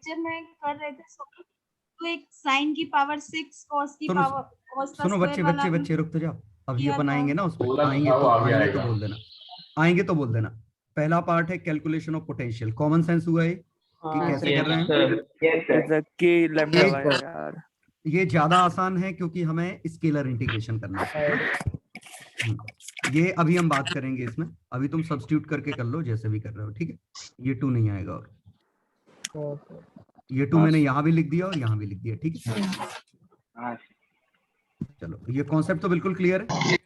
Lecture में कर रहे थे तो एक साइन की पावर 6 cos की पावर cos का सुनो स्क्वायर वाला बच्चे रुक तो जाओ, अभी किया अपन था। आएंगे ना उस पर, आएंगे तो बोल देना, आएंगे तो बोल देना। पहला पार्ट है calculation of potential, common sense हुआ है कि कैसे कर रहे हैं। कि लैम्डा यार ये ज्यादा आसान है क्योंकि हमें स्केलर इंटीग्रेशन करना है ना। ये अभी हम बात करेंगे इसमें, अभी तुम सब्स्टिट्यूट करके कर लो जैसे भी कर रहे हो, ठीक है। ये 2 नहीं आएगा, और ये 2 मैंने यहाँ भी लिख दिया और यहाँ भी लिख दिया, ठीक है। चलो ये कॉन्सेप्ट तो बिल्कुल क्लियर है।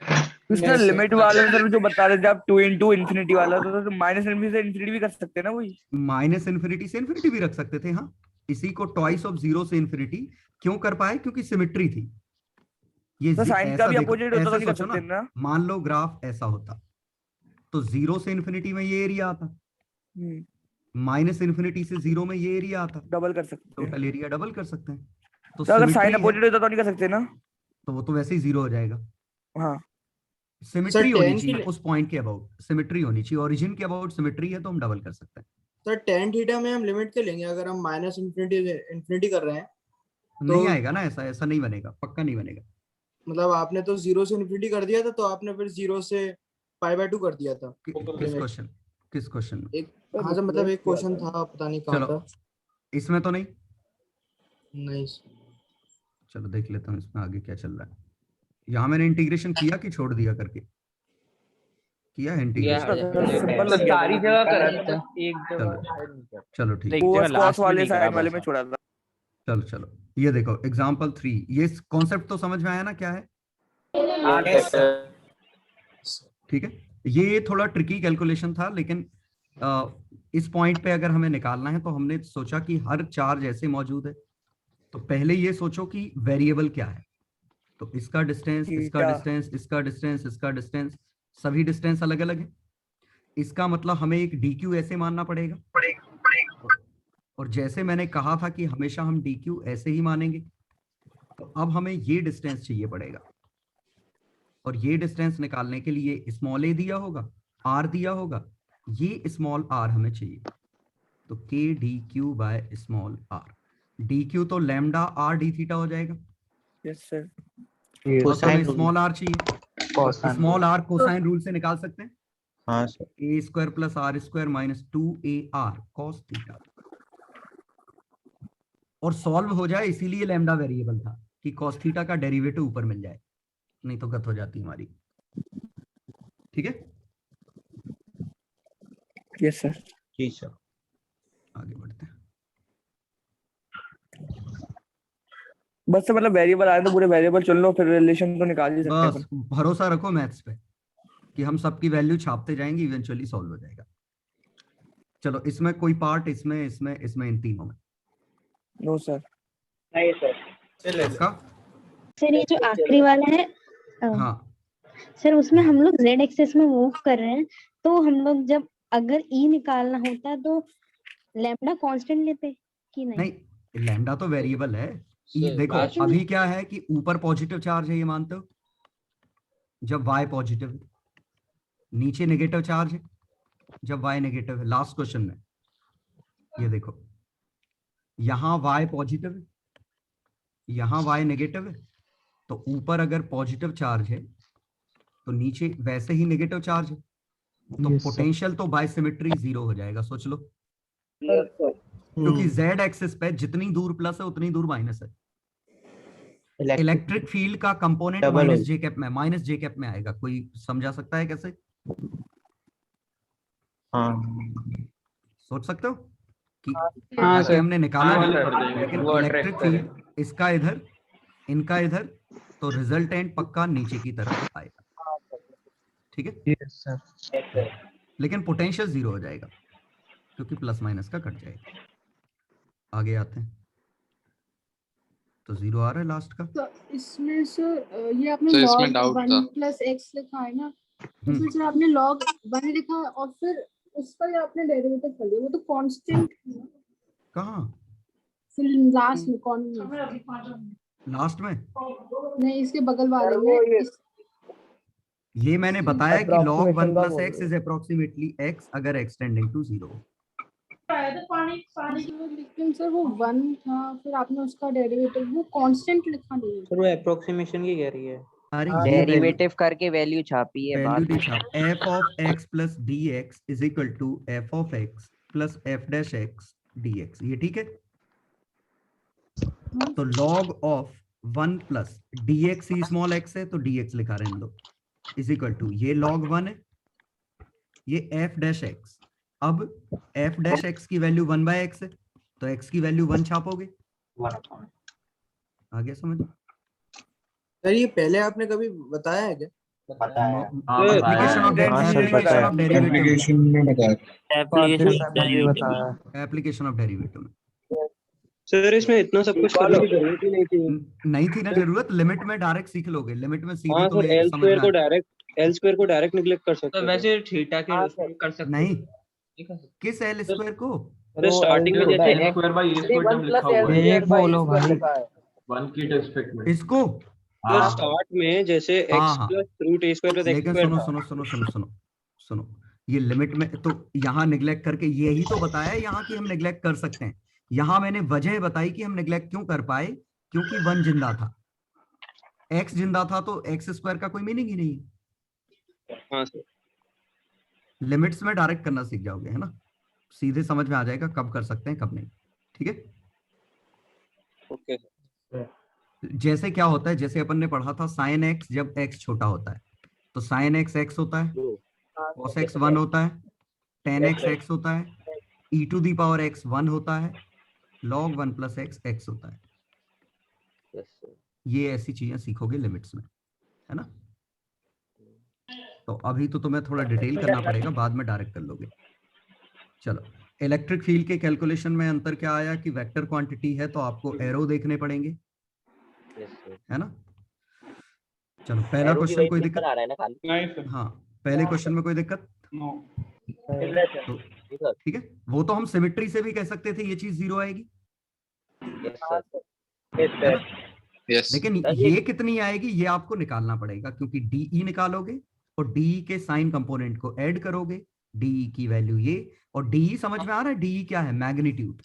उसका लिमिट वाला सर जो बता रहे थे आप 2 into इंफिनिटी वाला, तो माइनस इनफिनिटी से इंफिनिटी भी कर सकते हैं ना वही। माइनस इन्फिनिटी से इन्फिनिटी भी रख सकते थे, हाँ। इसी को ट्वाइस ऑफ 0 से इन्फिनिटी क्यों कर पाए, क्योंकि सिमेट्री थी। ये तो साइन का ऐसा भी देखो, अपोजिट होता तो ऐसे नहीं कर सोचो सकते ना, ना। मान लो ग्राफ ऐसा होता तो 0 से इन्फिनिटी में ये एरिया आता, माइनस इन्फिनिटी से 0 में ये एरिया आता, डबल कर सकते हैं, टोटल एरिया डबल कर सकते हैं। तो अगर साइन सिमेट्री है अपोजिट होता तो नहीं कर सकते ना। तो वो तो वैसे ही 0 हो जाएगा। हाँ सिमेट्री होनी चाहिए उस पॉइंट के अबाउट, सिमेट्री होनी चाहिए, ओरिजिन के अबाउट सिमेट्री है तो हम डबल कर सकते हैं। सर टेन थीटा में हम लिमिट के लेंगे, अगर हम माइनस इन्फिनिटी कर रहे हैं तो नहीं आएगा ना, ऐसा नहीं बनेगा, पक्का नहीं बनेगा। मतलब आपने तो 0 से इन्फिनिटी कर दिया था, तो आपने फिर 0 से π/2 कर दिया था। किस क्वेश्चन में? एक हाँ सर, मतलब एक क्वेश्चन था, पता नहीं कहाँ था। इसमें तो नहीं सर। चलो देख लेता हूँ इसमें आगे क्या चल रहा है। यहाँ मैंने इंटीग्रेशन किया कि छोड़ दिया करके, किया है इंटीग्रेशन सारी जगह करा था, एक जगह चलो ठीक है, cos वाले साइन वाले में छोड़ा था। चलो ये देखो एग्जांपल 3, ये कॉन्सेप्ट तो समझ में आया ना क्या है? ठीक है, ये थोड़ा ट्रिकी कैलकुलेशन था, लेकिन इस पॉइंट पे अगर हमें निकालना है तो हमने सोचा कि हर चार्ज ऐसे मौजूद है, तो पहले ये सोचो कि वेरिएबल क्या है। तो इसका डिस्टेंस, इसका डिस्टेंस, इसका डिस्टेंस, इसका डिस्टेंस, सभी डिस्टेंस अलग अलग है। इसका मतलब हमें एक dq ऐसे मानना पड़ेगा, और जैसे मैंने कहा था कि हमेशा हम dq ऐसे ही मानेंगे, तो अब हमें ये डिस्टेंस चाहिए पड़ेगा, और ये डिस्टेंस निकालने के लिए स्मॉल a दिया होगा, r दिया होगा, ये स्मॉल r हमें चाहिए, तो k dq by small r। dq तो लैम्डा r d थीटा हो जाएगा। Yes sir. तो हमें स्मॉल r चाहिए, स्मॉल r कोसाइन रूल से निकाल सकते हैं। हाँ sir, a square plus r square minus 2ar cos theta, और सॉल्व हो जाए, इसीलिए लैम्डा वेरिएबल था कि cos थीटा का डेरिवेटिव ऊपर मिल जाए, नहीं तो गत हो जाती हमारी। ठीक है, यस सर। जी सर, आगे बढ़ते हैं। बस मतलब वेरिएबल आए तो पूरे वेरिएबल चुन लो, फिर रिलेशन तो निकाल ही सकते हैं। बस भरोसा रखो मैथ्स पे कि हम सबकी वैल्यू छापते जाएंगे, इवेंचुअली सॉल्व हो जाएगा। चलो इसमें कोई पार्ट, इसमें इन तीनों में? No sir. नहीं सर। सर ये जो आखिरी वाला है, हाँ सर उसमें हम लोग z एक्सिस में मूव कर रहे हैं, तो हम लोग जब अगर e निकालना होता तो लैम्डा कांस्टेंट लेते कि नहीं? लैम्डा तो वेरिएबल है। देखो अभी क्या है कि ऊपर पॉजिटिव चार्ज है, ये मानते हो, जब y पॉजिटिव है, नीचे नेगेटिव चार्ज है जब y नेगेटिव है। लास्ट क्वेश्चन में ये देखो, यहां y पॉजिटिव है, यहां y नेगेटिव है, तो ऊपर अगर पॉजिटिव चार्ज है तो नीचे वैसे ही नेगेटिव चार्ज है, तो पोटेंशियल तो बाय सिमेट्री 0 हो जाएगा। सोच लो, क्योंकि z एक्सिस पे जितनी दूर प्लस है उतनी दूर माइनस है। इलेक्ट्रिक फील्ड का कंपोनेंट माइनस जे कैप में आएगा। कोई समझा सकता है कैसे? सोच सकते हो कि ताकि हमने निकाला नहीं, लेकिन इलेक्ट्रिक फील्ड इसका इधर, इनका इधर, तो रिजल्टेंट पक्का नीचे की तरफ आएगा। ठीक है, लेकिन पोटेंशियल 0 हो जाएगा क्योंकि प्लस माइनस का कट जाएगा। आगे आते हैं, तो 0 आ रहा है लास्ट का। तो इसमें सर ये आपने log 1 प्लस x लिखा है ना, तो फिर सर आपने log 1 लिखा और फिर उसका जो आपने डेरिवेटिव कर लिया वो तो कांस्टेंट कहाँ? फिर लास्ट में कौन लास्ट में नहीं, इसके बगल वाले में ये मैंने बताया कि log 1 plus x is approximately x अगर x tending to 0। लेकिन सर वो 1 था, फिर आपने उसका डेरिवेटिव वो कांस्टेंट लिखा नहीं है। सर वो अप्रोक्सीमेशन की कह रही है। अरे हाँ, ये डेरिवेटिव करके वैल्यू छापी है वैल्यू बाद नहीं में। छाप, f of x plus dx is equal to f of x plus f dash x dx, ये ठीक है। तो log of 1 plus dx he small x है तो dx लिखा रहे हैं हम लोग इज इक्वल टू ये log 1 है, ये f dash x। अब f dash x की वैल्यू 1 by x है तो x की वैल्यू 1 छापोगे। आ गया समझ? सर ये पहले आपने कभी बताया है क्या? एप्लीकेशन ऑफ डेरिवेटिव, एप्लीकेशन में बताया। एप्लीकेशन ऑफ डेरिवेटिव में सर इसमें इतना सब कुछ करने की जरूरत ही नहीं थी। नहीं थी ना जरूरत, लिमिट में डायरेक्ट सीख लोगे, लिमिट में सीधे हाँ सर, तुम्हें एल समझ स्क्वायर में को आ- डायरेक्ट निगलेक्ट कर सकते तो हैं। वैसे थीटा के उसमें कर सकते नहीं, हैं। किस एल स्क्वायर को? सर स्टार्टिंग में जैसे x square by A square जब लिखा हुआ है, एक बोलो भाई। 1 की रिस्पेक्ट में इसको सर स्टार्ट में जैसे हाँ, x हाँ। प्लस रूट ए स्क्वायर प्लस एक्स लेकिन स्क्वायर सुनो था। सुनो सुनो सुनो सुनो सुनो, ये लिमिट में तो यहाँ निगलेक्ट करके यही तो बताया यहाँ की हम निगलेक्ट कर सकते हैं। यहाँ मैंने वजह बताई कि हम निगलेक्ट क्यों कर पाए, क्योंकि 1 जिंदा था, x जिंदा था तो x स्क्वायर का कोई मीनिंग ही नहीं है। हाँ सर, लिमिट्स में डायरेक्ट करना सीख जाओगे, है ना, सीधे समझ में आ जाएगा कब कर सकते हैं कब नहीं। ठीक है, ओके सर। जैसे क्या होता है, जैसे अपन ने पढ़ा था साइन एक्स जब x छोटा होता है तो साइन एक्स x होता है, cos x 1 होता है, tan x x होता है, e to the power x 1 होता है, log 1 प्लस x x होता है। ये ऐसी चीजें सीखोगे लिमिट्स में, है ना। तो अभी तो तुम्हें थोड़ा डिटेल करना पड़ेगा, बाद में डायरेक्ट कर लोगे। चलो, इलेक्ट्रिक फील्ड के कैलकुलेशन में अंतर क्या आया कि वेक्टर क्वांटिटी है तो आपको एरो देखने पड़ेंगे, है ना। चलो पहला क्वेश्चन, कोई दिक्कत? नहीं सर। हाँ, पहले क्वेश्चन में कोई दिक्कत? तो ठीक है, वो तो हम सिमेट्री से भी कह सकते थे ये चीज 0 आएगी, लेकिन ये कितनी आएगी ये आपको निकालना पड़ेगा, क्योंकि डीई निकालोगे और डीई के साइन कंपोनेंट को ऐड करोगे, डीई की वैल्यू ये, और डीई समझ में आ रहा है, डीई क्या है? मैग्नीट्यूड।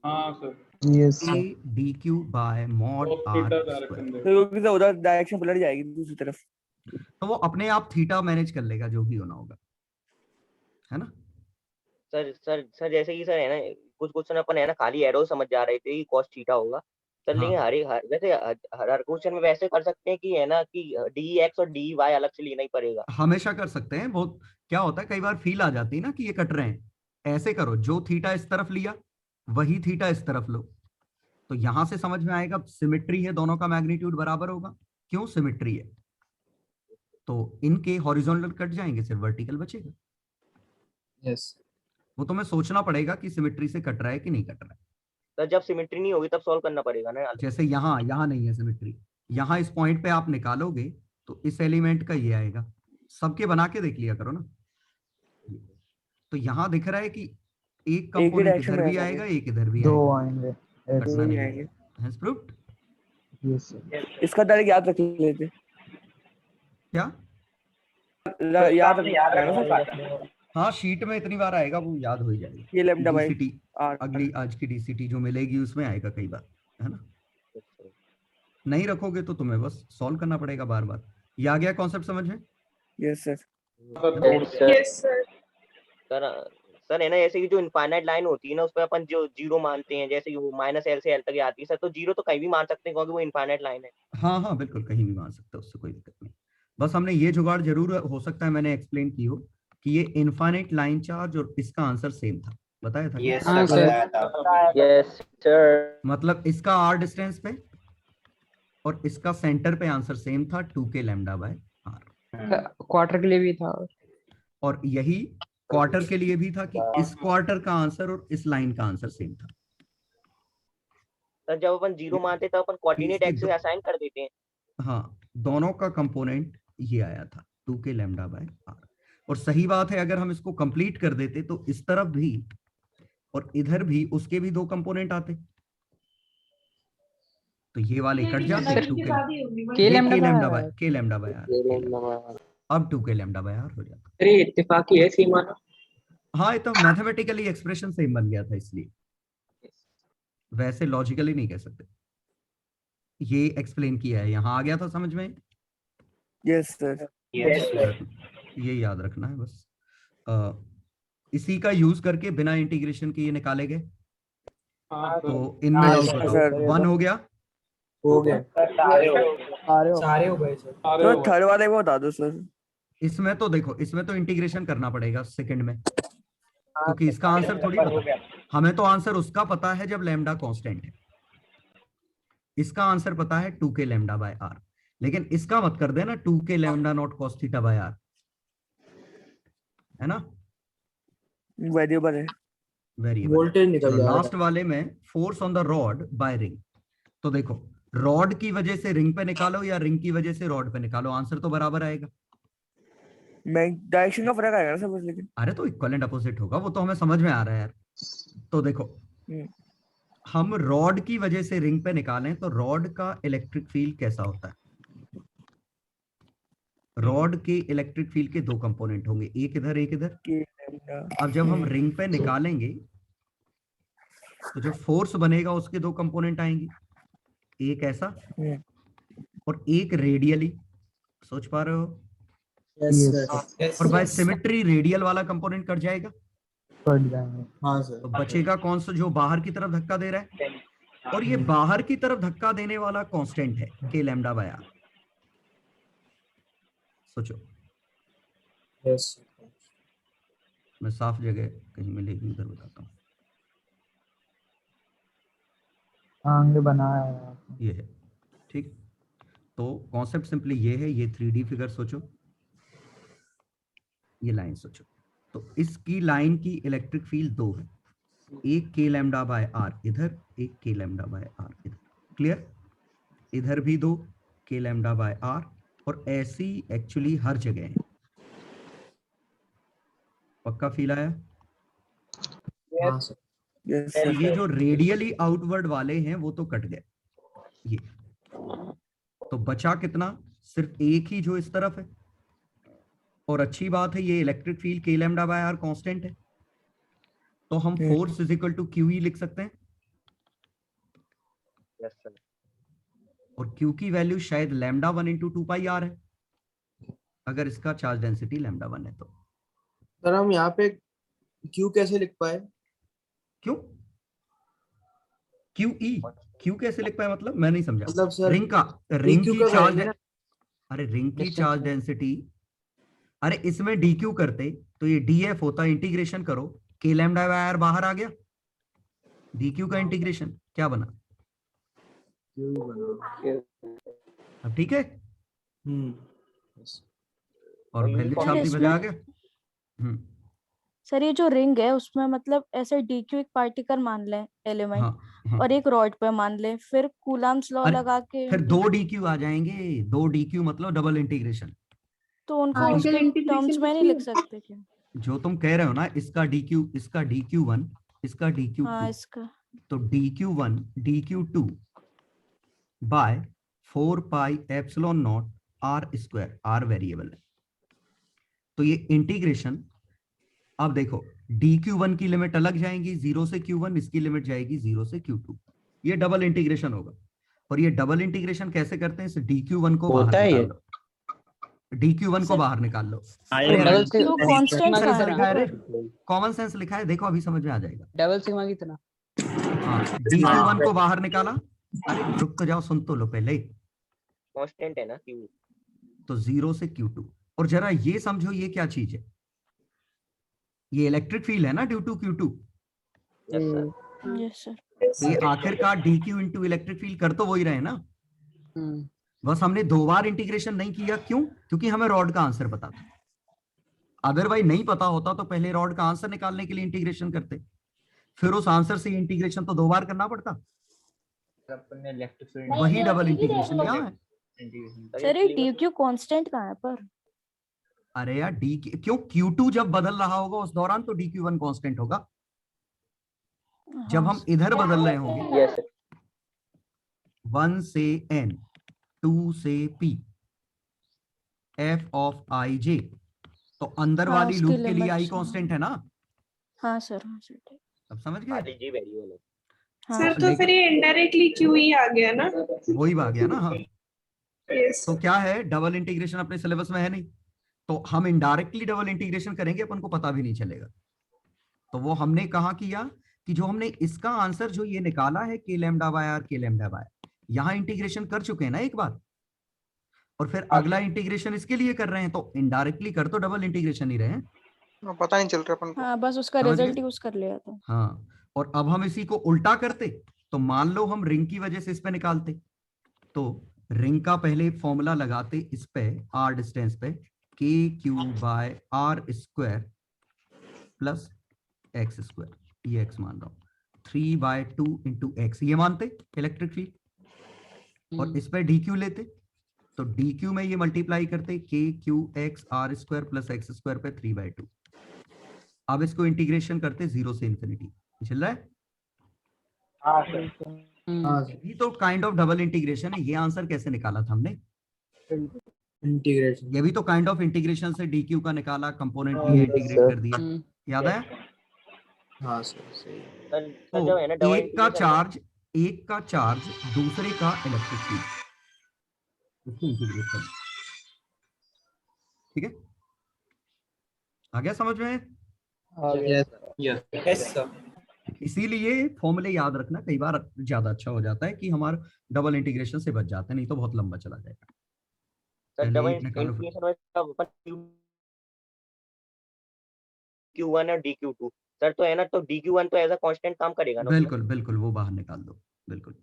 हाँ sir. Yes a d q by mod r square. क्योंकि तो उधर डायरेक्शन पलट जाएगी दूसरी तरफ। तो वो अपने आप थीटा मैनेज कर लेगा जो भी होना होगा, है ना। सर जैसे कि सर है ना, कुछ क्वेश्चन अपन है ना खाली एरो समझ जा रहे थे कि cos थीटा होगा सर, लेकिन वैसे हर क्वेश्चन में वैसे कर सकते हैं कि है ना कि dx और dy अलग से लेना ही पड़ेगा। हमेशा कर सकते हैं, बहुत क्या होता है कई बार फील आ जाती है ना कि ये कट रहे हैं, ऐसे करो, जो थीटा इस तरफ लिया वही थीटा इस तरफ लो, तो यहां से समझ में आएगा सिमेट्री है, दोनों का मैग्नीट्यूड बराबर होगा। क्यों? सिमेट्री है, तो इनके हॉरिजॉन्टल कट जाएंगे, सिर्फ वर्टिकल बचेगा। यस, वो तुम्हें सोचना पड़ेगा कि सिमेट्री से कट रहा है कि नहीं कट रहा है। सर जब सिमेट्री नहीं होगी तब सॉल्व करना पड़ेगा ना। जैसे यहाँ नहीं है सिमेट्री, यहाँ इस पॉइंट पे आप निकालोगे तो इस एलिमेंट का ये आएगा, सबके बना के देख लिया करो ना। तो यहाँ दिख रहा है कि एक कंपोनेंट इधर भी आएगा, एक इधर भी दो आएगा, आएंगे। कटना नहीं है। Hence proved? Yes sir. इसका डायरेक्ट याद रख लेते, क्या याद रख। हाँ, शीट में इतनी बार आएगा वो याद हो ही जाएगा। ये lambda by DCT, are ugly आज की डीसीटी जो मिलेगी उसमें आएगा कई बार, है ना। नहीं रखोगे तो तुम्हें बस सॉल्व करना पड़ेगा बार बार। ये आ गया कॉन्सेप्ट समझ में? Yes sir. Yes sir. Sir है ना, जैसे कि जो इनफाइनाइट लाइन होती है ना उस पर अपन जो 0 मानते हैं, जैसे कि वो -l से l तक आती है सर, तो 0 तो कहीं भी मान सकते हैं क्योंकि वो इनफाइनाइट लाइन है। हाँ हाँ बिल्कुल, कहीं भी मान सकते हो, उससे कोई दिक्कत नहीं। बस हमने ये जुगाड़ जरूर हो सकता है मैंने एक्सप्लेन की हो कि ये इनफाइनाइट लाइन चार्ज और इसका आंसर सेम था, बताया था? Yes sir. मतलब इसका r डिस्टेंस पे और इसका सेंटर पे आंसर सेम था, 2k lambda by r। Quarter के लिए भी था, और यही क्वार्टर के लिए भी था कि इस क्वार्टर का आंसर और इस लाइन का आंसर सेम था। सर जब अपन 0 मानते तब अपन कोऑर्डिनेट एक्सिस असाइन कर देते हैं। हाँ, दोनों का कंपोनेंट ये आया था 2k लैम्डा बाय r। और सही बात है, अगर हम इसको कंप्लीट कर देते तो इस तरफ भी और इधर भी उसके भी 2 कंपोनेंट आते, तो ये वाले कट जाते, 2k लैम्डा बाय r, अब 2k लैम्डा बाय r हो जाता। अरे इत्तेफाकी है सीमा ना। हाँ ये तो मैथमेटिकली एक्सप्रेशन सेम बन गया था, इसलिए वैसे लॉजिकली नहीं कह सकते। ये एक्सप्लेन किया है, यहाँ आ गया था समझ में? Yes sir. ये याद रखना है बस। इसी का यूज करके बिना इंटीग्रेशन के ये निकाले गए। तो इनमें डाउट बताओ, 1 हो गया? हो गया, सारे हो गए सर। तो थर्ड वाले को बता दो सर। इसमें तो देखो, इसमें तो इंटीग्रेशन करना पड़ेगा सेकंड में, क्योंकि इसका आंसर थोड़ी पता है। हमें तो आंसर उसका पता है जब लैम्डा कांस्टेंट है। इसका आंसर पता है 2k लैम्डा बाय आर, लेकिन इसका मत कर देना 2k lambda naught cos theta by r, है ना? वेरिएबल है। वेरिएबल। वोल्टेज निकल जाएगा। लास्ट वाले में force on the rod bye ring. तो देखो, रॉड की वजह से रिंग पे निकालो या रिंग की वजह से रॉड पे निकालो, आंसर तो बराबर आएगा। मैं डायरेक्शन का फर्क आएगा ना सर बस, लेकिन अरे तो इक्वल एंड अपोजिट होगा, वो तो हमें समझ में आ रहा है यार। तो देखो, हम रॉड की वजह से रिंग पे निकालें तो रॉड का इलेक्ट्रिक फील्ड कैसा होता है? रॉड के इलेक्ट्रिक फील्ड के 2 कंपोनेंट होंगे, एक इधर एक इधर। अब जब हम रिंग पे निकालेंगे तो जो फोर्स बनेगा उसके 2 कंपोनेंट आएंगे, एक ऐसा और एक रेडियली। सोच पा रहे हो? और बाय सिमेट्री रेडियल वाला कंपोनेंट कट जाएगा। हाँ सर। तो बचेगा कौन सा? जो बाहर की तरफ धक्का दे रहा है, और ये बाहर की तरफ धक्का देने वाला कांस्टेंट है k लैम्डा बाय आर। सोचो। यस। मैं साफ जगह कहीं मिलेगी उधर बताता हूँ। आगे बनाया है। ये है, ठीक। तो कॉन्सेप्ट सिंपली ये है, ये 3D फिगर सोचो, ये लाइन सोचो। तो इसकी लाइन की इलेक्ट्रिक फील्ड 2 है, एक k लैम्डा बाय आर इधर, एक k लैम्डा बाय आर इधर। क्लियर? इधर भी 2 k लैम्डा बाय आर, और ऐसी एक्चुअली हर जगह है। पक्का फील आया? हाँ सर। यस तो सर। ये जो रेडियली आउटवर्ड वाले हैं वो तो कट गए, ये तो बचा कितना? सिर्फ एक ही जो इस तरफ है। और अच्छी बात है, ये electric field k lambda by r constant है, तो हम force is equal to QE लिख सकते हैं। Yes sir. और Q की वैल्यू शायद लैम्डा 1 इंटू 2 पाई आर है, अगर इसका चार्ज डेंसिटी लैम्डा 1 है तो। सर हम यहाँ पे Q कैसे लिख पाए? क्यों QE? Q कैसे लिख पाए मतलब? मैं नहीं समझा। मतलब सर रिंग DQ की का चार्ज, करेंगे ना? अरे रिंग की चार्ज डेंसिटी, अरे इसमें DQ करते तो ये DF होता, इंटीग्रेशन करो, k लैम्डा बाय आर बाहर आ गया, DQ का इंटीग्रेशन क्या बना? अब ठीक है। और वैल्यू छाप दी, मजा आ गया। सर ये जो रिंग है उसमें मतलब ऐसे DQ एक पार्टिकल मान लें एलिमेंट, हाँ। और एक रॉड पे मान लें, फिर कूलम्स लॉ अरे, लगा के फिर 2 DQ आ जाएंगे। 2 DQ मतलब डबल इंटीग्रेशन। तो उनको हाँ, उसके फिर integration टर्म्स में नहीं लिख सकते क्या? जो तुम कह रहे हो ना, इसका DQ, इसका DQ1, इसका DQ2, हाँ इसका तो DQ1 DQ2 by 4 pi epsilon naught r square, r variable है। तो ये इंटीग्रेशन, अब देखो DQ1 की लिमिट अलग जाएंगी 0 से Q1, इसकी लिमिट जाएगी 0 से Q2। ये डबल इंटीग्रेशन होगा। और ये डबल इंटीग्रेशन कैसे करते हैं? इस DQ1 को बाहर निकाल लो, DQ1 को बाहर निकाल लो। तो कांस्टेंट कहाँ है? कॉमन सेंस लिखा है, देखो अभी समझ में आ जाएगा। डबल सिग्मा कितना? हाँ, DQ1 को बाहर निकाला। अरे रुक तो जाओ, सुन तो लो पहले। कांस्टेंट है ना Q। तो 0 से Q2। और जरा ये समझो, ये क्या चीज है? ये इलेक्ट्रिक फील्ड है ना, due to Q2। Yes sir. Yes sir. ये आखिरकार DQ इंटू इलेक्ट्रिक फील्ड कर तो वही रहे ना। बस हमने 2 बार इंटीग्रेशन नहीं किया, क्यों? क्योंकि हमें रॉड का आंसर पता था। अदरवाइज नहीं पता होता तो पहले रॉड का आंसर निकालने के लिए इंटीग्रेशन करते, फिर उस आंसर से इंटीग्रेशन तो 2 बार करना पड़ता। वही डबल इंटीग्रेशन यहाँ है। सर ये DQ कांस्टेंट कहाँ है पर? अरे यार क्यों? Q2 जब बदल रहा होगा उस दौरान तो DQ1 कांस्टेंट होगा। जब हम इधर बदल रहे होंगे, यस 1 से N, 2 से P, F of I J, तो अंदर हाँ, वाली उसकी लूप के लिए I limits, कांस्टेंट है ना। हाँ सर, हाँ सर, ठीक। अब समझ गए? खाली जी वेरिएबल है। हाँ सर सर। तो फिर ये इनडायरेक्टली क्यू ही आ गया ना? वही आ गया ना। हाँ, यस तो क्या है, डबल इंटीग्रेशन अपने सिलेबस में है नहीं, तो हम इनडायरेक्टली डबल इंटीग्रेशन करेंगे, अपन को पता भी नहीं चलेगा। तो वो हमने कहा किया कि जो हमने इसका आंसर जो ये निकाला है के लैम्डा बाय आर, के लैम्डा बाय, यहां इंटीग्रेशन कर चुके हैं ना एक बार, और फिर अगला इंटीग्रेशन इसके लिए कर रहे हैं, तो इनडायरेक्टली कर तो डबल इंटीग्रेशन ही रहे हैं, पता नहीं चल रहा अपन को। हाँ, बस उसका समझ रिजल्ट गए? यूज कर लिया था। हाँ, और अब हम इसी को उल्टा करते, तो मान लो हम रिंग की वजह से इस पे निकालते, तो रिंग का पहले फॉर्मूला लगाते इस पे आर डिस्टेंस पे, k q by r square plus x square, ये एक्स मान रहा हूं, 3/2 इंटू एक्स, ये मानते इलेक्ट्रिक फील्ड, और इस पे डी क्यू लेते, तो डी क्यू में ये मल्टीप्लाई करते k q x r square plus x square पे 3/2। अब इसको इंटीग्रेशन करते 0 से इन्फिनिटी, चल रहा है? हाँ सर। ये तो काइंड ऑफ डबल इंटीग्रेशन है। ये आंसर कैसे निकाला था हमने? इंटीग्रेशन। ये भी तो काइंड ऑफ इंटीग्रेशन से डी क्यू का निकाला, कंपोनेंट लिए इंटीग्रेट कर दिया, याद है? हाँ सर सही। सर जो है ना तो डबल एक का इंटीग्रेशन चार्ज दूसरे का इलेक्ट्रिक फील्ड, इसको इंटीग्रेट कर, ठीक है? आ गया समझ में? Yes sir. इसीलिए फॉर्मूले याद रखना, कई बार ज्यादा अच्छा हो जाता है कि हमारा डबल इंटीग्रेशन से बच जाते हैं, नहीं तो बहुत लंबा चला जाएगा। सर पहले डबल एक निकालो फिर- इंटीग्रेशन में सब अपन Q1 और DQ2 सर, तो है ना, तो DQ1 तो एज अ कांस्टेंट काम करेगा ना? बिल्कुल बिल्कुल, वो बाहर निकाल दो, बिल्कुल।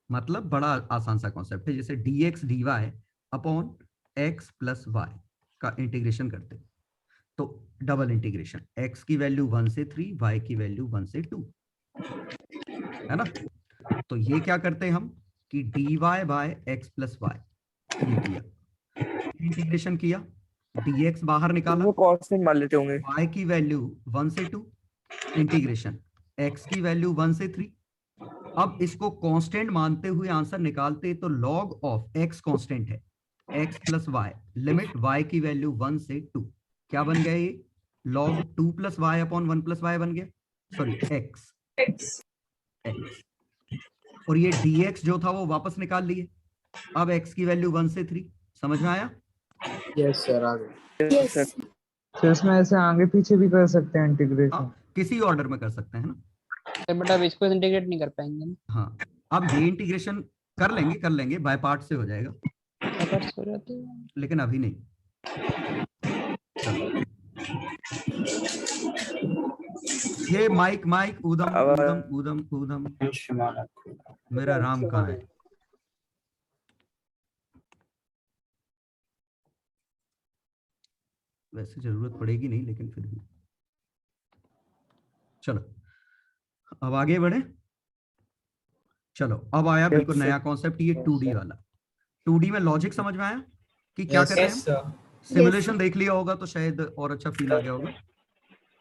मतलब बड़ा आसान सा कॉन्सेप्ट है, जैसे dx dy upon x plus y का इंटीग्रेशन करते, तो डबल इंटीग्रेशन, x की वैल्यू 1 से 3, y की वैल्यू 1 से 2, है ना? तो ये क्या करते हैं हम कि dy by x plus y, ये किया, इंटीग्रेशन किया, dx बाहर निकाला, वो कांस्टेंट मान लेते होंगे। y की वैल्यू 1 से 2, इंटीग्रेशन x की वैल्यू 1 से 3। अब इसको कांस्टेंट मानते हुए आंसर निकालते, तो log ऑफ x कांस्टेंट है, x plus y, limit y की वैल्यू 1 से 2, क्या बन गया ये? log 2 plus y upon 1 plus y बन गया, सॉरी x, और ये dx जो था वो वापस निकाल लिए। अब x की वैल्यू 1 से 3, समझ में आया? यस सर आ गए। तो इसमें ऐसे आगे पीछे भी कर सकते हैं इंटीग्रेशन। हाँ, किसी ऑर्डर में कर सकते हैं ना। बट अब इसको इंटीग्रेट नहीं कर पाएंगे ना। हाँ, अब ये इंटीग्रेशन कर लेंगे बाय पार्ट से हो जाएगा, हो जाते हैं। लेकिन अभी नहीं। चलो, ये माइक ऊधम ऊधम ऊधम ऊधम, मेरा राम कहाँ है? वैसे जरूरत पड़ेगी नहीं, लेकिन फिर भी चलो अब आगे बढ़े। चलो अब आया बिल्कुल नया कॉन्सेप्ट, ये 2D वाला। 2D में लॉजिक समझ में आया कि क्या कर रहे हैं हम? सिमुलेशन देख लिया होगा तो शायद और अच्छा फील आ गया होगा।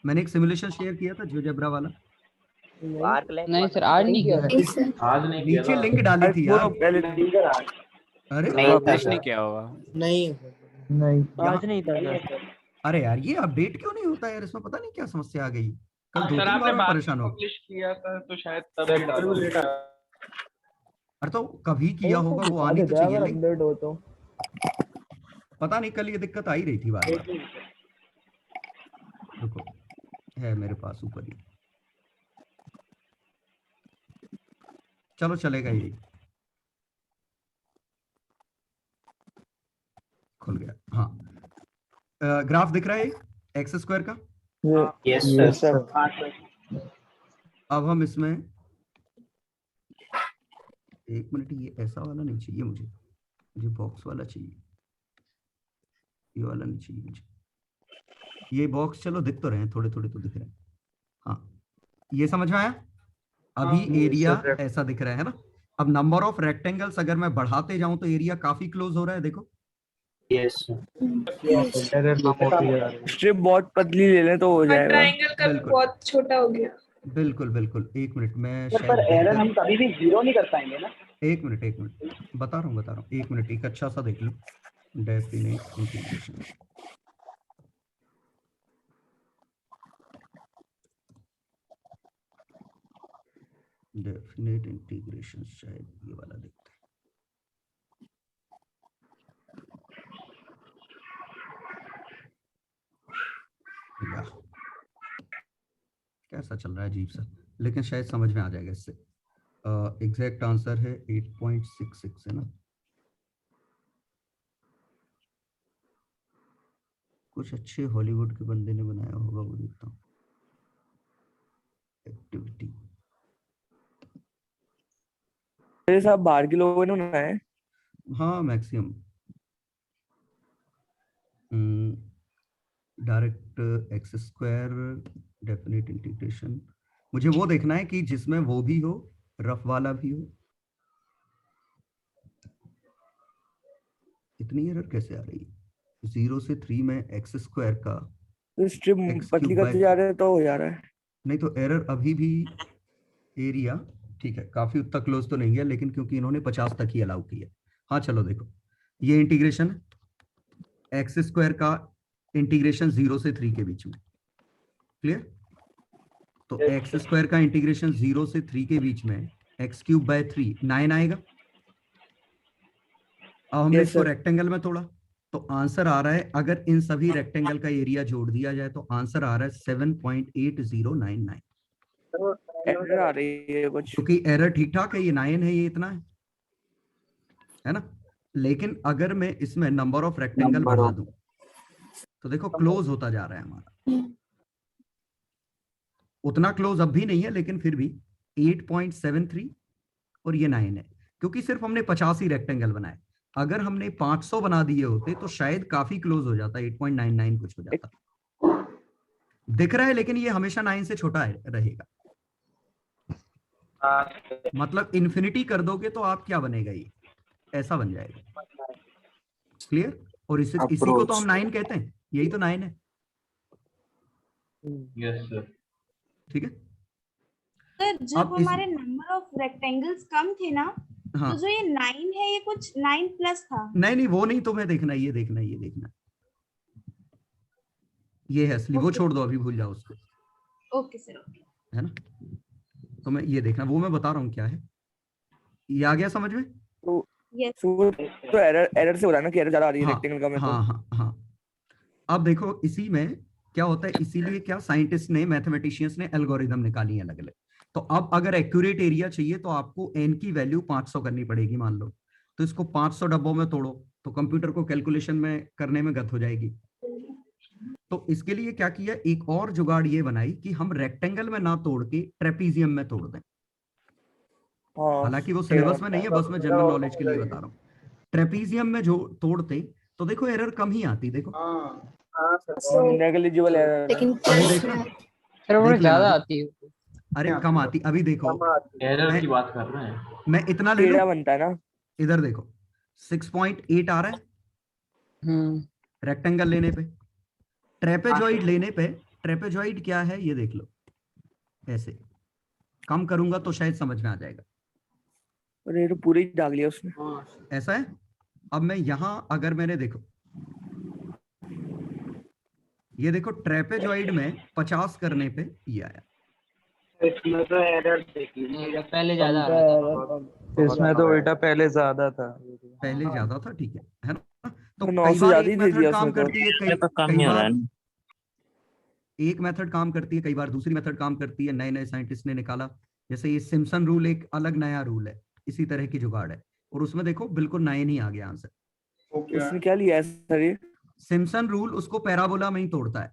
मैंने एक सिमुलेशन शेयर किया था जियोजेब्रा वाला। नहीं सर, आज नहीं किया। आज नहीं किया, नीचे लिंक डाली थी यार। अरे पब्लिश नहीं किया होगा। नहीं आज नहीं था। अरे यार, ये अपडेट क्यों नहीं होता यार? इसमें पता नहीं क्या समस्या आ गई, कल 2-3 बार मैं परेशान हो गया। किया था तो शायद तब अरे तो कभी किया होगा, वो आनी तो चाहिए लिंक। अपडेट हो तो पता नहीं, कल ये दिक्कत आ ही रही थी बार बार। रुको, है मेरे पास ऊपर ही, चलो चलेगा ये, खुल गया। हाँ, ग्राफ दिख रहा है एक्स स्क्वायर का। Yes sir. अब हम इसमें, एक मिनट, ये ऐसा वाला नहीं चाहिए मुझे बॉक्स वाला चाहिए, ये वाला नहीं चाहिए मुझे। ये बॉक्स चलो दिख तो रहे हैं, थोड़े थोड़े तो दिख रहे हैं। हाँ, ये समझ में आया? अभी एरिया ऐसा दिख रहा है ना। अब नंबर ऑफ रेक्टेंगल्स अगर मैं बढ़ाते जाऊं तो एरिया काफी क्लोज हो रहा है, देखो। स्ट्रिप बहुत पतली ले लें तो हो जाएगा। ट्रायंगल का भी बहुत छोटा हो गया। बिल्कुल बिल्कुल, एक मिनट, मैं पर एरर हम कभी भी 0 नहीं कर पाएंगे ना। एक मिनट बता रहा हूँ, एक मिनट, एक अच्छा सा देख लो। डेफिनेट इंटीग्रेशन, डेफिनेट इंटीग्रेशन शायद ये वाला देखते हैं। कैसा चल रहा है अजीब सा, लेकिन शायद समझ में आ जाएगा इससे। एग्जैक्ट आंसर है 8.66 है ना। कुछ अच्छे हॉलीवुड के बंदे ने बनाया होगा, वो देखता हूँ। एक्टिविटी साहब बाहर के लोगों ने बनाया है। हाँ maximum direct x square definite integration. मुझे वो देखना है कि जिसमें वो भी हो, रफ वाला भी हो। इतनी एरर कैसे आ रही है? 0 से 3 में एक्स स्क्वायर का तो स्ट्रिप पतली करते जा रहे हैं तो हो जा रहा है। नहीं तो एरर अभी भी एरिया ठीक है, काफी उतना क्लोज तो नहीं है, लेकिन क्योंकि इन्होंने 50 तक ही अलाउ किया। हाँ चलो देखो, ये इंटीग्रेशन एक्स स्क्वायर का इंटीग्रेशन 0 से 3 के बीच में, क्लियर? तो एक्स स्क्वायर का इंटीग्रेशन 0 से 3 के बीच में एक्स क्यूब बाय 3 9 आएगा। अब हमने इसको रेक्टेंगल में तोड़ा तो आंसर आ रहा है, अगर इन सभी रेक्टेंगल का एरिया जोड़ दिया जाए तो आंसर आ रहा है 7.8099। एरर आ रही है कुछ, क्योंकि एरर ठीक ठाक है, ये 9 है, ये इतना है ना। लेकिन अगर मैं इसमें नंबर ऑफ रेक्टेंगल बढ़ा दूं तो देखो क्लोज होता जा रहा है हमारा। उतना क्लोज अब भी नहीं है, लेकिन फिर भी 8.73 और ये 9 है, क्योंकि सिर्फ हमने 50 ही रेक्टेंगल बनाए। अगर हमने 500 बना दिए होते तो शायद काफी क्लोज हो जाता, 8.99 कुछ हो जाता। दिख रहा है, लेकिन ये हमेशा 9 से छोटा रहेगा। मतलब इन्फिनिटी कर दोगे तो आप क्या बनेगा, ये ऐसा बन जाएगा, क्लियर? और इसी को तो हम 9 कहते हैं, यही तो 9 है। Yes sir. ठीक है सर, जब हमारे नंबर ऑफ रेक्टेंगल्स कम थे ना, हाँ, तो जो ये 9 है ये कुछ 9 प्लस था। नहीं वो नहीं, तुम्हें देखना, ये देखना, ये देखना, ये है असली। वो छोड़ दो, अभी भूल जाओ उसको। ओके सर, ओके, है ना। तो मैं ये देखना, वो मैं बता रहा हूँ क्या है, ये आ गया समझ में? तो एरर से हो रहा है ना कि एरर ज्यादा आ रही है रेक्टेंगल का में। हाँ। अब देखो इसी में क्या होता है, इसीलिए क्या साइंटिस्ट ने, मैथमेटिशियंस ने एल्गोरिदम निकाली है अलग अलग। तो अब अगर एक्यूरेट एरिया चाहिए तो आपको n की वैल्यू 500 करनी पड़ेगी, मान लो। तो इसको 500 डब्बों में तोड़ो तो कंप्यूटर को कैलकुलेशन में करने में गत हो जाएगी। तो इसके लिए क्या किया, एक और जुगाड़ ये बनाई कि हम रेक्टेंगल में ना तोड़ के ट्रेपीजियम में तोड़ दें। हालांकि वो सिलेबस में नहीं है, बस मैं जनरल नॉलेज के लिए बता रहा हूँ। ट्रेपीजियम में जो तोड़ते तो देखो एरर कम ही आती। देखो नेग्लिजिबल एरर, लेकिन सर ज्यादा आती है। अरे कम आती। अभी देखो एरर की बात कर रहे हैं, मैं इतना ले लूं, बनता है ना। इधर देखो 6.8 आ रहा है रेक्टेंगल लेने पे। ट्रेपेजॉइड लेने पे, ट्रेपेजॉइड क्या है ये देख लो, ऐसे कम करूंगा तो शायद समझ में आ जाएगा। अरे तो पूरी ही डाल लिया उसने। ऐसा है। अब मैं यहां अगर मैंने देखो, ये देखो ट्रेपेजॉइड में 50 करने पे ये आया। इसमें तो एरर देखिए, पहले ज्यादा आ रहा था, इसमें तो उल्टा पहले ज्यादा था। पहले ज्यादा था, ठीक है ना। तो 9 कई से बार ज्यादा एक ही दे मेथड दिया काम उसने तो। करती है, कई बार एक मेथड काम करती है, कई बार दूसरी मेथड काम करती है। नए नए साइंटिस्ट ने निकाला, जैसे ये सिम्पसन रूल एक अलग नया रूल है, इसी तरह की जुगाड़ है। और उसमें देखो बिल्कुल 9 ही आ गया आंसर। उसने क्या लिया है सर ये? सिम्पसन रूल उसको पैराबोला में ही तोड़ता है।